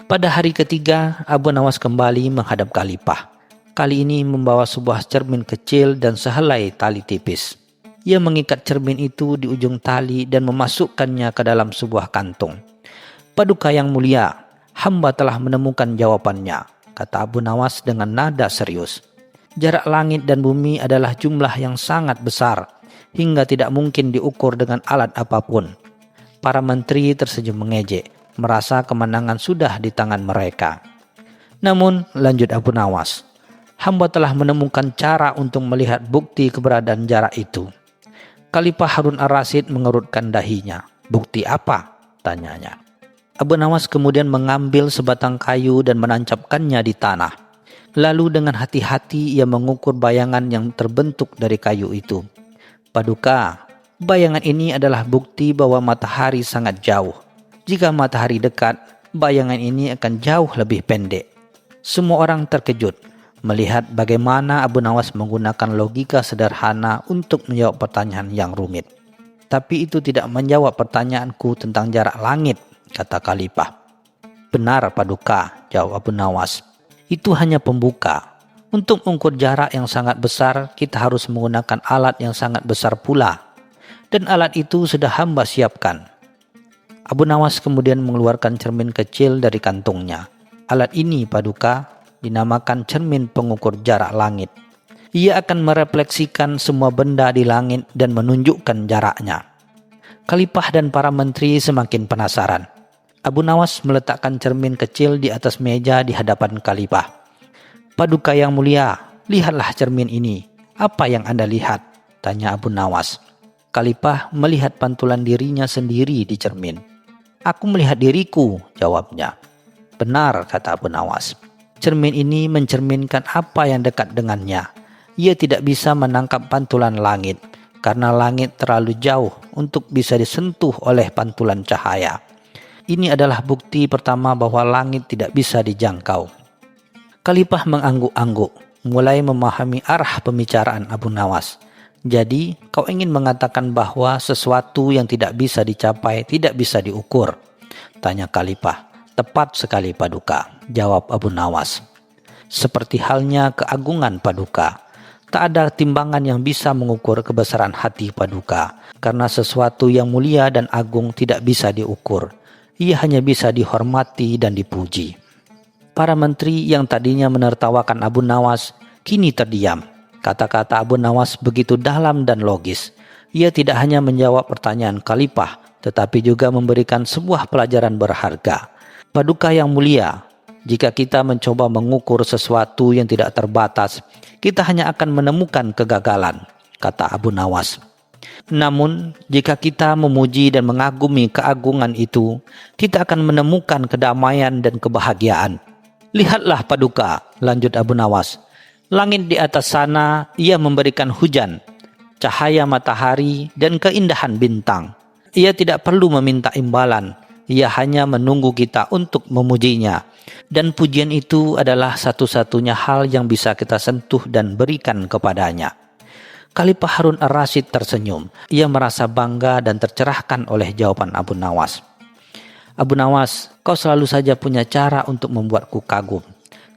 [SPEAKER 2] Pada hari ketiga, Abu Nawas kembali menghadap Khalifah. Kali ini membawa sebuah cermin kecil dan sehelai tali tipis. Ia mengikat cermin itu di ujung tali dan memasukkannya ke dalam sebuah kantung. Paduka yang mulia, hamba telah menemukan jawabannya, kata Abu Nawas dengan nada serius. Jarak langit dan bumi adalah jumlah yang sangat besar, hingga tidak mungkin diukur dengan alat apapun. Para menteri tersenyum mengejek, merasa kemenangan sudah di tangan mereka. Namun, lanjut Abu Nawas, hamba telah menemukan cara untuk melihat bukti keberadaan jarak itu. Khalifah Harun ar-Rasyid mengerutkan dahinya. Bukti apa? Tanyanya. Abu Nawas kemudian mengambil sebatang kayu dan menancapkannya di tanah. Lalu dengan hati-hati ia mengukur bayangan yang terbentuk dari kayu itu. Paduka, bayangan ini adalah bukti bahwa matahari sangat jauh. Jika matahari dekat, bayangan ini akan jauh lebih pendek. Semua orang terkejut melihat bagaimana Abu Nawas menggunakan logika sederhana untuk menjawab pertanyaan yang rumit. Tapi itu tidak menjawab pertanyaanku tentang jarak langit, kata Khalifah. Benar Paduka, jawab Abu Nawas. Itu hanya pembuka. Untuk mengukur jarak yang sangat besar, kita harus menggunakan alat yang sangat besar pula. Dan alat itu sudah hamba siapkan. Abu Nawas kemudian mengeluarkan cermin kecil dari kantungnya. Alat ini, Paduka, dinamakan cermin pengukur jarak langit. Ia akan merefleksikan semua benda di langit dan menunjukkan jaraknya. Khalifah dan para menteri semakin penasaran. Abu Nawas meletakkan cermin kecil di atas meja di hadapan Khalifah. Paduka yang mulia, lihatlah cermin ini. Apa yang Anda lihat? Tanya Abu Nawas. Khalifah melihat pantulan dirinya sendiri di cermin. Aku melihat diriku, jawabnya. Benar, kata Abu Nawas. Cermin ini mencerminkan apa yang dekat dengannya. Ia tidak bisa menangkap pantulan langit, karena langit terlalu jauh untuk bisa disentuh oleh pantulan cahaya. Ini adalah bukti pertama bahwa langit tidak bisa dijangkau. Khalifah mengangguk-angguk, mulai memahami arah pembicaraan Abu Nawas. Jadi, kau ingin mengatakan bahwa sesuatu yang tidak bisa dicapai tidak bisa diukur? Tanya Khalifah. Tepat sekali Paduka, jawab Abu Nawas. Seperti halnya keagungan Paduka. Tak ada timbangan yang bisa mengukur kebesaran hati Paduka, karena sesuatu yang mulia dan agung tidak bisa diukur. Ia hanya bisa dihormati dan dipuji. Para menteri yang tadinya menertawakan Abu Nawas kini terdiam. Kata-kata Abu Nawas begitu dalam dan logis. Ia tidak hanya menjawab pertanyaan Khalifah, tetapi juga memberikan sebuah pelajaran berharga. Paduka yang mulia, jika kita mencoba mengukur sesuatu yang tidak terbatas, kita hanya akan menemukan kegagalan, kata Abu Nawas. Namun, jika kita memuji dan mengagumi keagungan itu, kita akan menemukan kedamaian dan kebahagiaan. Lihatlah Paduka, lanjut Abu Nawas. Langit di atas sana, ia memberikan hujan, cahaya matahari, dan keindahan bintang. Ia tidak perlu meminta imbalan. ia hanya menunggu kita untuk memujinya. Dan pujian itu adalah satu-satunya hal yang bisa kita sentuh dan berikan kepadanya. Khalifah Harun ar-Rasyid tersenyum. Ia merasa bangga dan tercerahkan oleh jawaban Abu Nawas. Abu Nawas, kau selalu saja punya cara untuk membuatku kagum.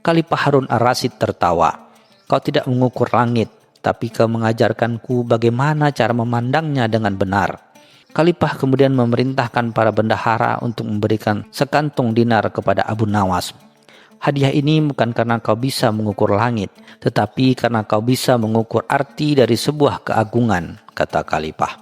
[SPEAKER 2] Khalifah Harun ar-Rasyid tertawa. Kau tidak mengukur langit, tapi kau mengajarkanku bagaimana cara memandangnya dengan benar. Khalifah kemudian memerintahkan para bendahara untuk memberikan sekantung dinar kepada Abu Nawas. Hadiah ini bukan karena kau bisa mengukur langit, tetapi karena kau bisa mengukur arti dari sebuah keagungan, kata Khalifah.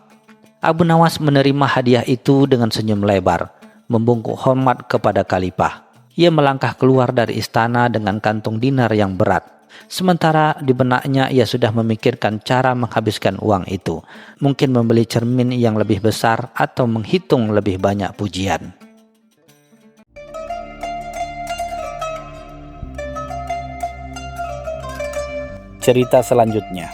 [SPEAKER 2] Abu Nawas menerima hadiah itu dengan senyum lebar, membungkuk hormat kepada Khalifah. Ia melangkah keluar dari istana dengan kantung dinar yang berat. Sementara di benaknya ia sudah memikirkan cara menghabiskan uang itu. Mungkin membeli cermin yang lebih besar atau menghitung lebih banyak pujian.
[SPEAKER 1] Cerita selanjutnya.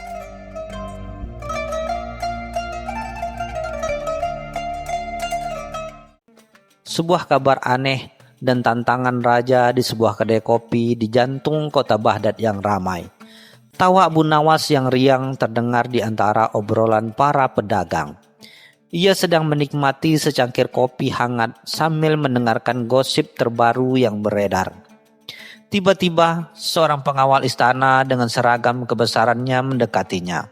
[SPEAKER 2] Sebuah kabar aneh dan tantangan raja di sebuah kedai kopi di jantung kota Baghdad yang ramai. Tawa Abu Nawas yang riang terdengar di antara obrolan para pedagang. Ia sedang menikmati secangkir kopi hangat sambil mendengarkan gosip terbaru yang beredar. Tiba-tiba seorang pengawal istana dengan seragam kebesarannya mendekatinya.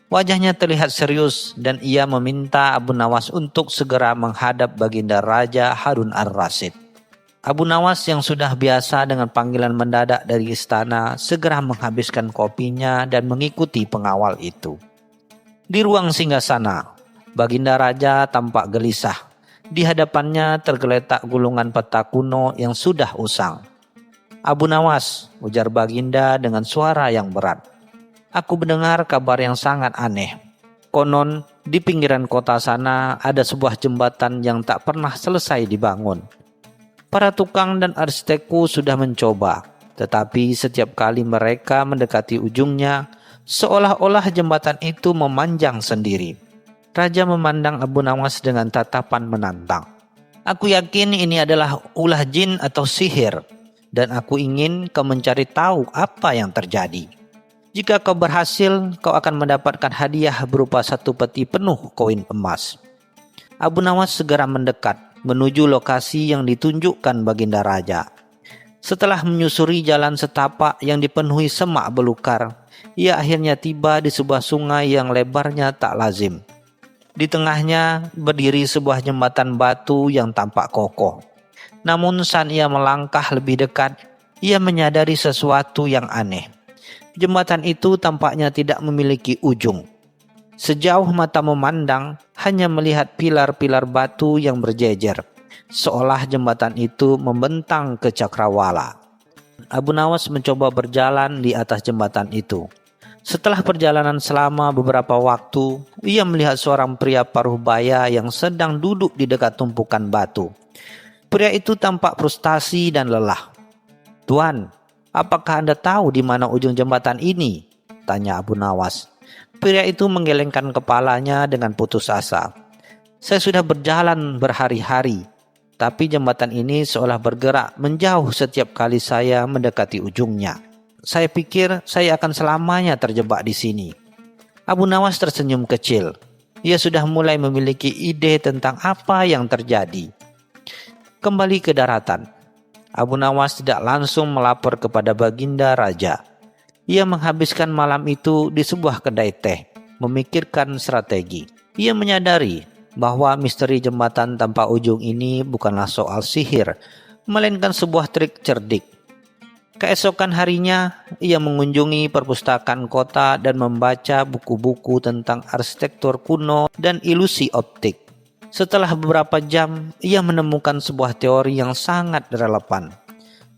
[SPEAKER 2] Wajahnya terlihat serius dan ia meminta Abu Nawas untuk segera menghadap Baginda Raja Harun ar-Rasyid. Abu Nawas yang sudah biasa dengan panggilan mendadak dari istana segera menghabiskan kopinya dan mengikuti pengawal itu. Di ruang singgasana, Baginda Raja tampak gelisah. Di hadapannya tergeletak gulungan peta kuno yang sudah usang. Abu Nawas, ujar Baginda dengan suara yang berat. Aku mendengar kabar yang sangat aneh. Konon, di pinggiran kota sana ada sebuah jembatan yang tak pernah selesai dibangun. Para tukang dan arsitekku sudah mencoba, tetapi setiap kali mereka mendekati ujungnya, seolah-olah jembatan itu memanjang sendiri. Raja memandang Abu Nawas dengan tatapan menantang. Aku yakin ini adalah ulah jin atau sihir. Dan aku ingin kau mencari tahu apa yang terjadi. Jika kau berhasil, kau akan mendapatkan hadiah berupa 1 peti penuh koin emas. Abu Nawas segera mendekat menuju lokasi yang ditunjukkan Baginda Raja. Setelah menyusuri jalan setapak yang dipenuhi semak belukar, ia akhirnya tiba di sebuah sungai yang lebarnya tak lazim. Di tengahnya berdiri sebuah jembatan batu yang tampak kokoh. Namun saat ia melangkah lebih dekat, ia menyadari sesuatu yang aneh. Jembatan itu tampaknya tidak memiliki ujung. Sejauh mata memandang, hanya melihat pilar-pilar batu yang berjejer, seolah jembatan itu membentang ke cakrawala. Abu Nawas mencoba berjalan di atas jembatan itu. Setelah perjalanan selama beberapa waktu, ia melihat seorang pria paruh baya yang sedang duduk di dekat tumpukan batu. Pria itu tampak frustasi dan lelah. Tuan, apakah Anda tahu di mana ujung jembatan ini? Tanya Abu Nawas. Pria itu menggelengkan kepalanya dengan putus asa. Saya sudah berjalan berhari-hari, tapi jembatan ini seolah bergerak menjauh setiap kali saya mendekati ujungnya. Saya pikir saya akan selamanya terjebak di sini. Abu Nawas tersenyum kecil. Ia sudah mulai memiliki ide tentang apa yang terjadi. Kembali ke daratan, Abu Nawas tidak langsung melapor kepada Baginda Raja. Ia menghabiskan malam itu di sebuah kedai teh, memikirkan strategi. Ia menyadari bahwa misteri jembatan tanpa ujung ini bukanlah soal sihir, melainkan sebuah trik cerdik. Keesokan harinya, ia mengunjungi perpustakaan kota dan membaca buku-buku tentang arsitektur kuno dan ilusi optik. Setelah beberapa jam, ia menemukan sebuah teori yang sangat relevan.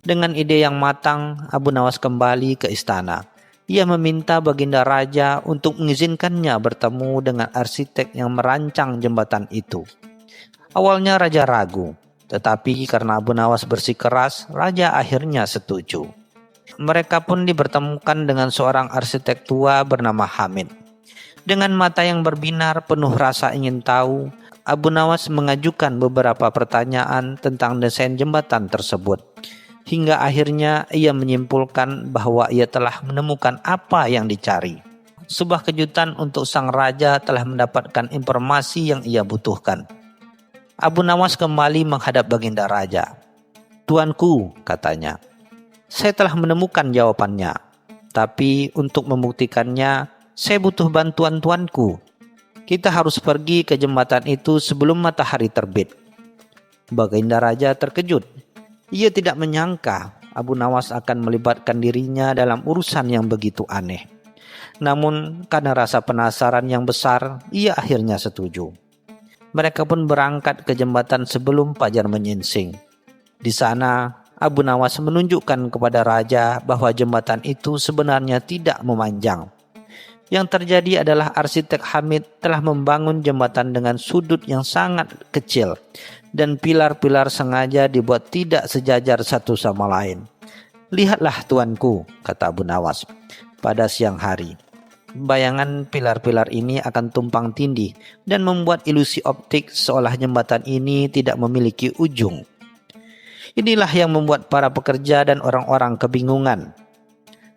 [SPEAKER 2] Dengan ide yang matang, Abu Nawas kembali ke istana. Ia meminta Baginda Raja untuk mengizinkannya bertemu dengan arsitek yang merancang jembatan itu. Awalnya Raja ragu, tetapi karena Abu Nawas bersikeras, Raja akhirnya setuju. Mereka pun dipertemukan dengan seorang arsitek tua bernama Hamid. Dengan mata yang berbinar penuh rasa ingin tahu, Abu Nawas mengajukan beberapa pertanyaan tentang desain jembatan tersebut. Hingga akhirnya ia menyimpulkan bahwa ia telah menemukan apa yang dicari. Sebuah kejutan untuk sang raja telah mendapatkan informasi yang ia butuhkan. Abu Nawas kembali menghadap Baginda Raja. "Tuanku," katanya, "saya telah menemukan jawabannya. Tapi untuk membuktikannya, saya butuh bantuan tuanku. Kita harus pergi ke jembatan itu sebelum matahari terbit." Baginda Raja terkejut. Ia tidak menyangka Abu Nawas akan melibatkan dirinya dalam urusan yang begitu aneh. Namun karena rasa penasaran yang besar, ia akhirnya setuju. Mereka pun berangkat ke jembatan sebelum fajar menyingsing. Di sana, Abu Nawas menunjukkan kepada raja bahwa jembatan itu sebenarnya tidak memanjang. Yang terjadi adalah arsitek Hamid telah membangun jembatan dengan sudut yang sangat kecil dan pilar-pilar sengaja dibuat tidak sejajar satu sama lain. "Lihatlah tuanku," kata Abu Nawas, "pada siang hari. Bayangan pilar-pilar ini akan tumpang tindih dan membuat ilusi optik seolah jembatan ini tidak memiliki ujung. Inilah yang membuat para pekerja dan orang-orang kebingungan."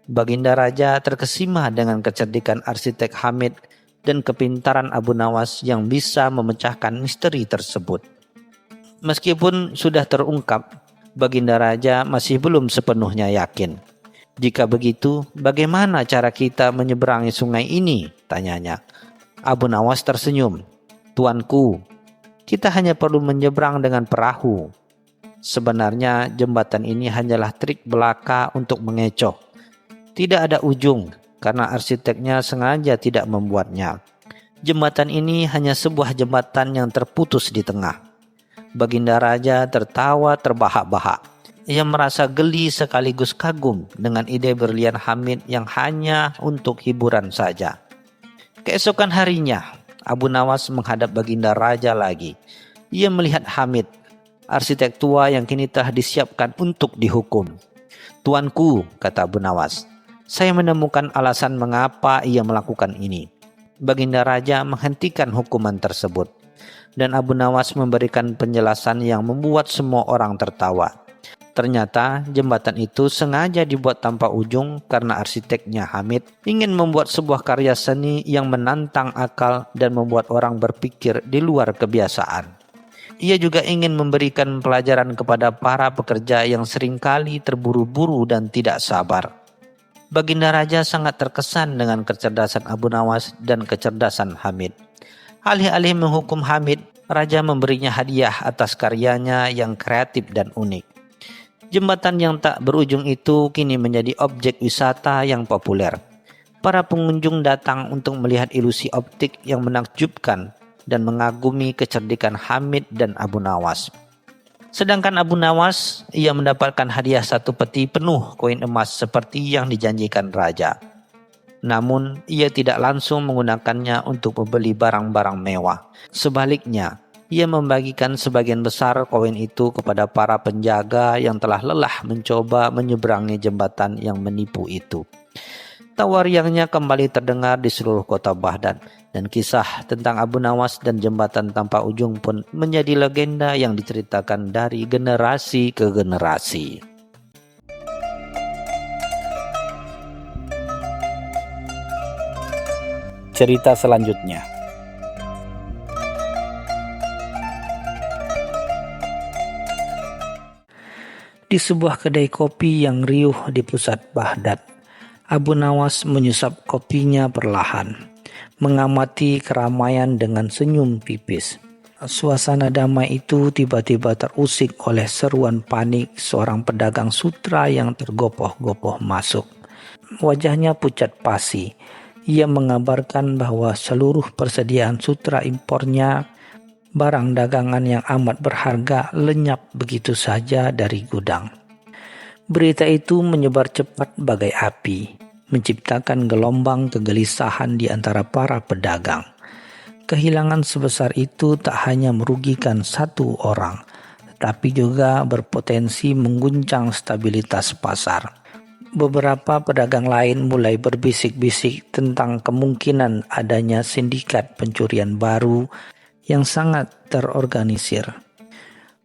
[SPEAKER 2] Baginda Raja terkesima dengan kecerdikan arsitek Hamid dan kepintaran Abu Nawas yang bisa memecahkan misteri tersebut. Meskipun sudah terungkap, Baginda Raja masih belum sepenuhnya yakin. "Jika begitu, bagaimana cara kita menyeberangi sungai ini?" tanyanya. Abu Nawas tersenyum. "Tuanku, kita hanya perlu menyeberang dengan perahu. Sebenarnya jembatan ini hanyalah trik belaka untuk mengecoh. Tidak ada ujung karena arsiteknya sengaja tidak membuatnya. Jembatan ini hanya sebuah jembatan yang terputus di tengah." Baginda Raja tertawa terbahak-bahak. Ia merasa geli sekaligus kagum dengan ide berlian Hamid yang hanya untuk hiburan saja. Keesokan harinya, Abu Nawas menghadap Baginda Raja lagi. Ia melihat Hamid, arsitek tua yang kini telah disiapkan untuk dihukum. "Tuanku," kata Abu Nawas, "saya menemukan alasan mengapa ia melakukan ini." Baginda Raja menghentikan hukuman tersebut, dan Abu Nawas memberikan penjelasan yang membuat semua orang tertawa. Ternyata jembatan itu sengaja dibuat tanpa ujung karena arsiteknya Hamid ingin membuat sebuah karya seni yang menantang akal dan membuat orang berpikir di luar kebiasaan. Ia juga ingin memberikan pelajaran kepada para pekerja yang seringkali terburu-buru dan tidak sabar. Baginda Raja sangat terkesan dengan kecerdasan Abu Nawas dan kecerdasan Hamid. Alih-alih menghukum Hamid, Raja memberinya hadiah atas karyanya yang kreatif dan unik. Jembatan yang tak berujung itu kini menjadi objek wisata yang populer. Para pengunjung datang untuk melihat ilusi optik yang menakjubkan dan mengagumi kecerdikan Hamid dan Abu Nawas. Sedangkan Abu Nawas, ia mendapatkan hadiah 1 peti penuh koin emas seperti yang dijanjikan Raja. Namun, ia tidak langsung menggunakannya untuk membeli barang-barang mewah. Sebaliknya, ia membagikan sebagian besar koin itu kepada para penjaga yang telah lelah mencoba menyeberangi jembatan yang menipu itu. Tawa riangnya kembali terdengar di seluruh kota Baghdad, dan kisah tentang Abu Nawas dan jembatan tanpa ujung pun menjadi legenda yang diceritakan dari generasi ke generasi.
[SPEAKER 1] Cerita selanjutnya.
[SPEAKER 2] Di sebuah kedai kopi yang riuh di pusat Baghdad, Abu Nawas menyusap kopinya perlahan, mengamati keramaian dengan senyum pipis. Suasana damai itu tiba-tiba terusik oleh seruan panik seorang pedagang sutra yang tergopoh-gopoh masuk. Wajahnya pucat pasi. Ia mengabarkan bahwa seluruh persediaan sutra impornya, barang dagangan yang amat berharga, lenyap begitu saja dari gudang. Berita itu menyebar cepat bagai api, menciptakan gelombang kegelisahan di antara para pedagang. Kehilangan sebesar itu tak hanya merugikan satu orang, tetapi juga berpotensi mengguncang stabilitas pasar. Beberapa pedagang lain mulai berbisik-bisik tentang kemungkinan adanya sindikat pencurian baru yang sangat terorganisir,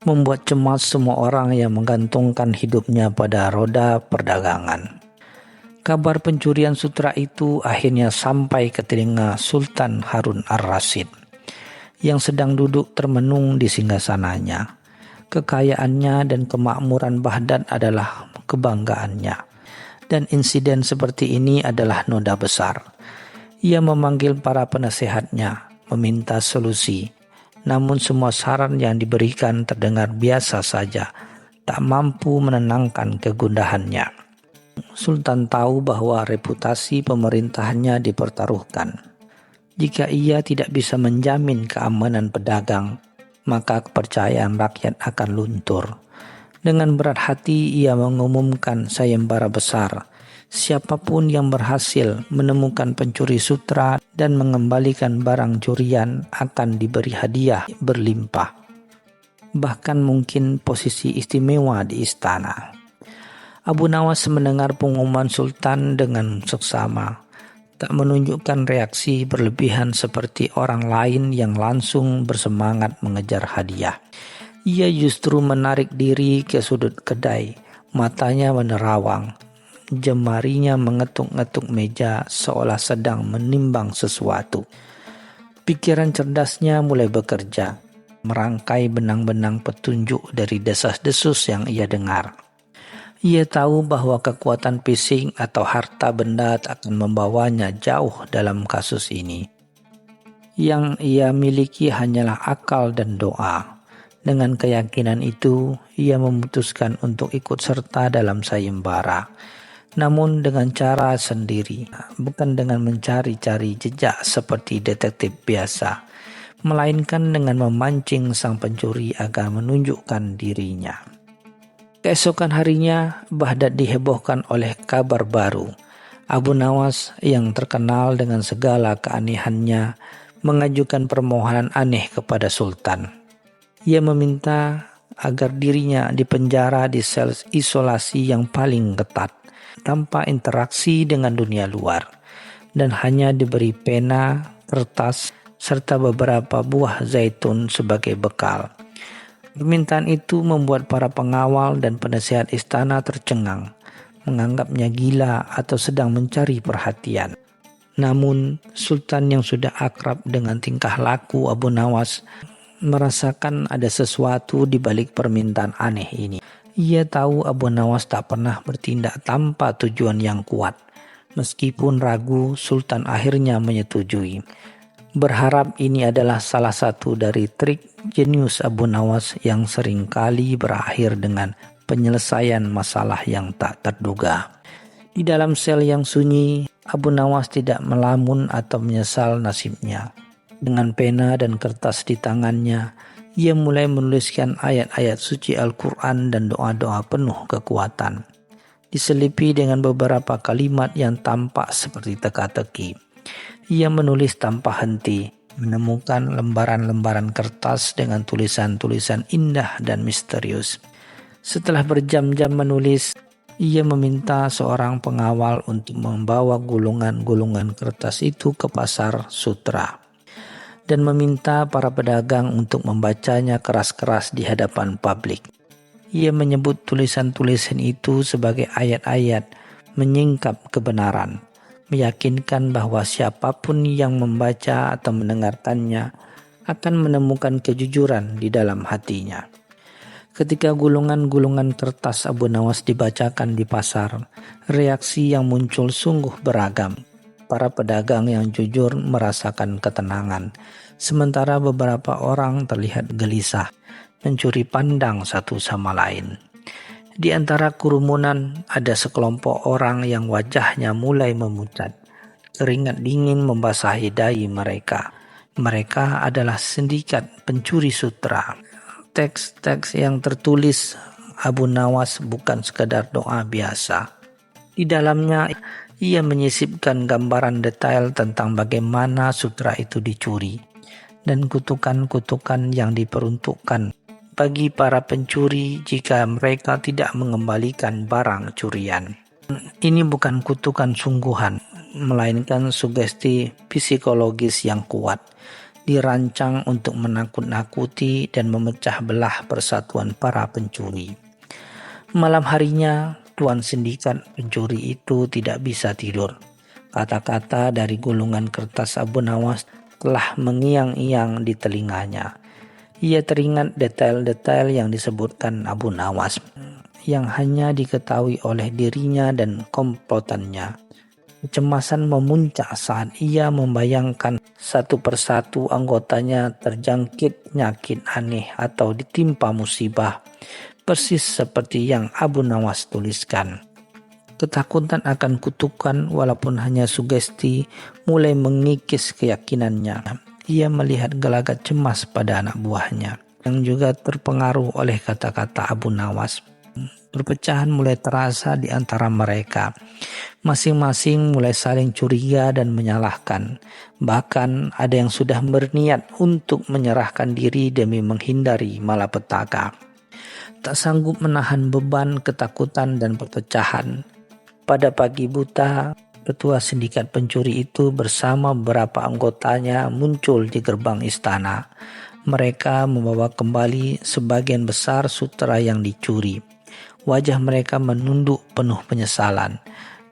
[SPEAKER 2] membuat cemas semua orang yang menggantungkan hidupnya pada roda perdagangan. Kabar pencurian sutra itu akhirnya sampai ke telinga Sultan Harun ar-Rasyid yang sedang duduk termenung di singgasananya. Kekayaannya dan kemakmuran Baghdad adalah kebanggaannya, dan insiden seperti ini adalah noda besar. Ia memanggil para penasehatnya, meminta solusi. Namun semua saran yang diberikan terdengar biasa saja, tak mampu menenangkan kegundahannya. Sultan tahu bahwa reputasi pemerintahannya dipertaruhkan. Jika ia tidak bisa menjamin keamanan pedagang, maka kepercayaan rakyat akan luntur. Dengan berat hati ia mengumumkan sayembara besar. Siapapun yang berhasil menemukan pencuri sutra dan mengembalikan barang curian akan diberi hadiah berlimpah. Bahkan mungkin posisi istimewa di istana. Abu Nawas mendengar pengumuman Sultan dengan seksama, tak menunjukkan reaksi berlebihan seperti orang lain yang langsung bersemangat mengejar hadiah. Ia justru menarik diri ke sudut kedai, matanya menerawang. Jemarinya mengetuk-ngetuk meja seolah sedang menimbang sesuatu. Pikiran cerdasnya mulai bekerja, merangkai benang-benang petunjuk dari desas-desus yang ia dengar. Ia tahu bahwa kekuatan fisik atau harta benda akan membawanya jauh dalam kasus ini. Yang ia miliki hanyalah akal dan doa. Dengan keyakinan itu, ia memutuskan untuk ikut serta dalam sayembara. Namun dengan cara sendiri, bukan dengan mencari-cari jejak seperti detektif biasa, melainkan dengan memancing sang pencuri agar menunjukkan dirinya. Keesokan harinya, Baghdad dihebohkan oleh kabar baru. Abu Nawas yang terkenal dengan segala keanehannya mengajukan permohonan aneh kepada Sultan. Ia meminta agar dirinya dipenjara di sel isolasi yang paling ketat, tanpa interaksi dengan dunia luar, dan hanya diberi pena, kertas, serta beberapa buah zaitun sebagai bekal. Permintaan itu membuat para pengawal dan penasehat istana tercengang, menganggapnya gila atau sedang mencari perhatian. Namun, Sultan yang sudah akrab dengan tingkah laku Abu Nawas merasakan ada sesuatu di balik permintaan aneh ini. Ia tahu Abu Nawas tak pernah bertindak tanpa tujuan yang kuat. Meskipun ragu, Sultan akhirnya menyetujui. Berharap ini adalah salah satu dari trik jenius Abu Nawas yang seringkali berakhir dengan penyelesaian masalah yang tak terduga. Di dalam sel yang sunyi, Abu Nawas tidak melamun atau menyesal nasibnya. Dengan pena dan kertas di tangannya, ia mulai menuliskan ayat-ayat suci Al-Quran dan doa-doa penuh kekuatan, diselipi dengan beberapa kalimat yang tampak seperti teka-teki. Ia menulis tanpa henti, menemukan lembaran-lembaran kertas dengan tulisan-tulisan indah dan misterius. Setelah berjam-jam menulis, ia meminta seorang pengawal untuk membawa gulungan-gulungan kertas itu ke pasar sutra, dan meminta para pedagang untuk membacanya keras-keras di hadapan publik. Ia menyebut tulisan-tulisan itu sebagai ayat-ayat menyingkap kebenaran, meyakinkan bahwa siapapun yang membaca atau mendengarkannya akan menemukan kejujuran di dalam hatinya. Ketika gulungan-gulungan kertas Abu Nawas dibacakan di pasar, reaksi yang muncul sungguh beragam. Para pedagang yang jujur merasakan ketenangan, sementara beberapa orang terlihat gelisah, mencuri pandang satu sama lain. Di antara kerumunan ada sekelompok orang yang wajahnya mulai memucat. Keringat dingin membasahi dahi mereka. Mereka adalah sindikat pencuri sutra. Teks-teks yang tertulis Abu Nawas bukan sekadar doa biasa. Di dalamnya ia menyisipkan gambaran detail tentang bagaimana sutra itu dicuri dan kutukan-kutukan yang diperuntukkan bagi para pencuri jika mereka tidak mengembalikan barang curian. Ini bukan kutukan sungguhan, melainkan sugesti psikologis yang kuat. dirancang untuk menakut-nakuti dan memecah belah persatuan para pencuri. Malam harinya, tuan sindikat pencuri itu tidak bisa tidur. Kata-kata dari gulungan kertas Abu Nawas telah mengiang-iang di telinganya. Ia teringat detail-detail yang disebutkan Abu Nawas, yang hanya diketahui oleh dirinya dan komplotannya. Kecemasan memuncak saat ia membayangkan satu persatu anggotanya terjangkit penyakit aneh atau ditimpa musibah, persis seperti yang Abu Nawas tuliskan. Ketakutan akan kutukan walaupun hanya sugesti mulai mengikis keyakinannya. Ia melihat gelagat cemas pada anak buahnya yang juga terpengaruh oleh kata-kata Abu Nawas. Perpecahan mulai terasa di antara mereka. Masing-masing mulai saling curiga dan menyalahkan. Bahkan ada yang sudah berniat untuk menyerahkan diri demi menghindari malapetaka. Tak sanggup menahan beban ketakutan dan perpecahan. Pada pagi buta, ketua sindikat pencuri itu bersama beberapa anggotanya muncul di gerbang istana. Mereka membawa kembali sebagian besar sutera yang dicuri. Wajah mereka menunduk penuh penyesalan.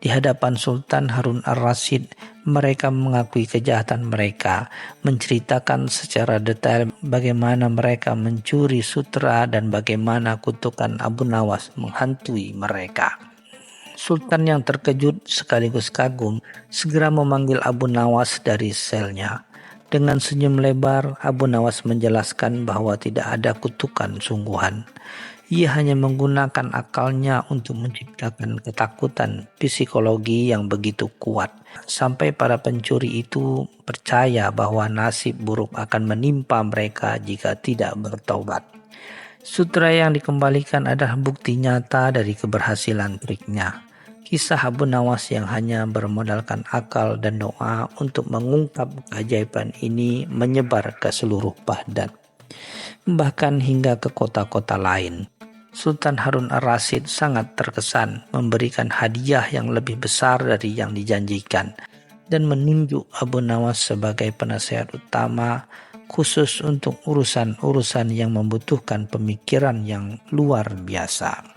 [SPEAKER 2] Di hadapan Sultan Harun ar-Rasyid, mereka mengakui kejahatan mereka, menceritakan secara detail bagaimana mereka mencuri sutera dan bagaimana kutukan Abu Nawas menghantui mereka. Sultan yang terkejut sekaligus kagum segera memanggil Abu Nawas dari selnya. Dengan senyum lebar, Abu Nawas menjelaskan bahwa tidak ada kutukan sungguhan. Ia hanya menggunakan akalnya untuk menciptakan ketakutan psikologi yang begitu kuat, sampai para pencuri itu percaya bahwa nasib buruk akan menimpa mereka jika tidak bertobat. Sutra yang dikembalikan adalah bukti nyata dari keberhasilan triknya. Kisah Abu Nawas yang hanya bermodalkan akal dan doa untuk mengungkap keajaiban ini menyebar ke seluruh Baghdad, bahkan hingga ke kota-kota lain. Sultan Harun ar-Rasyid sangat terkesan, memberikan hadiah yang lebih besar dari yang dijanjikan, dan menunjuk Abu Nawas sebagai penasehat utama khusus untuk urusan-urusan yang membutuhkan pemikiran yang luar biasa.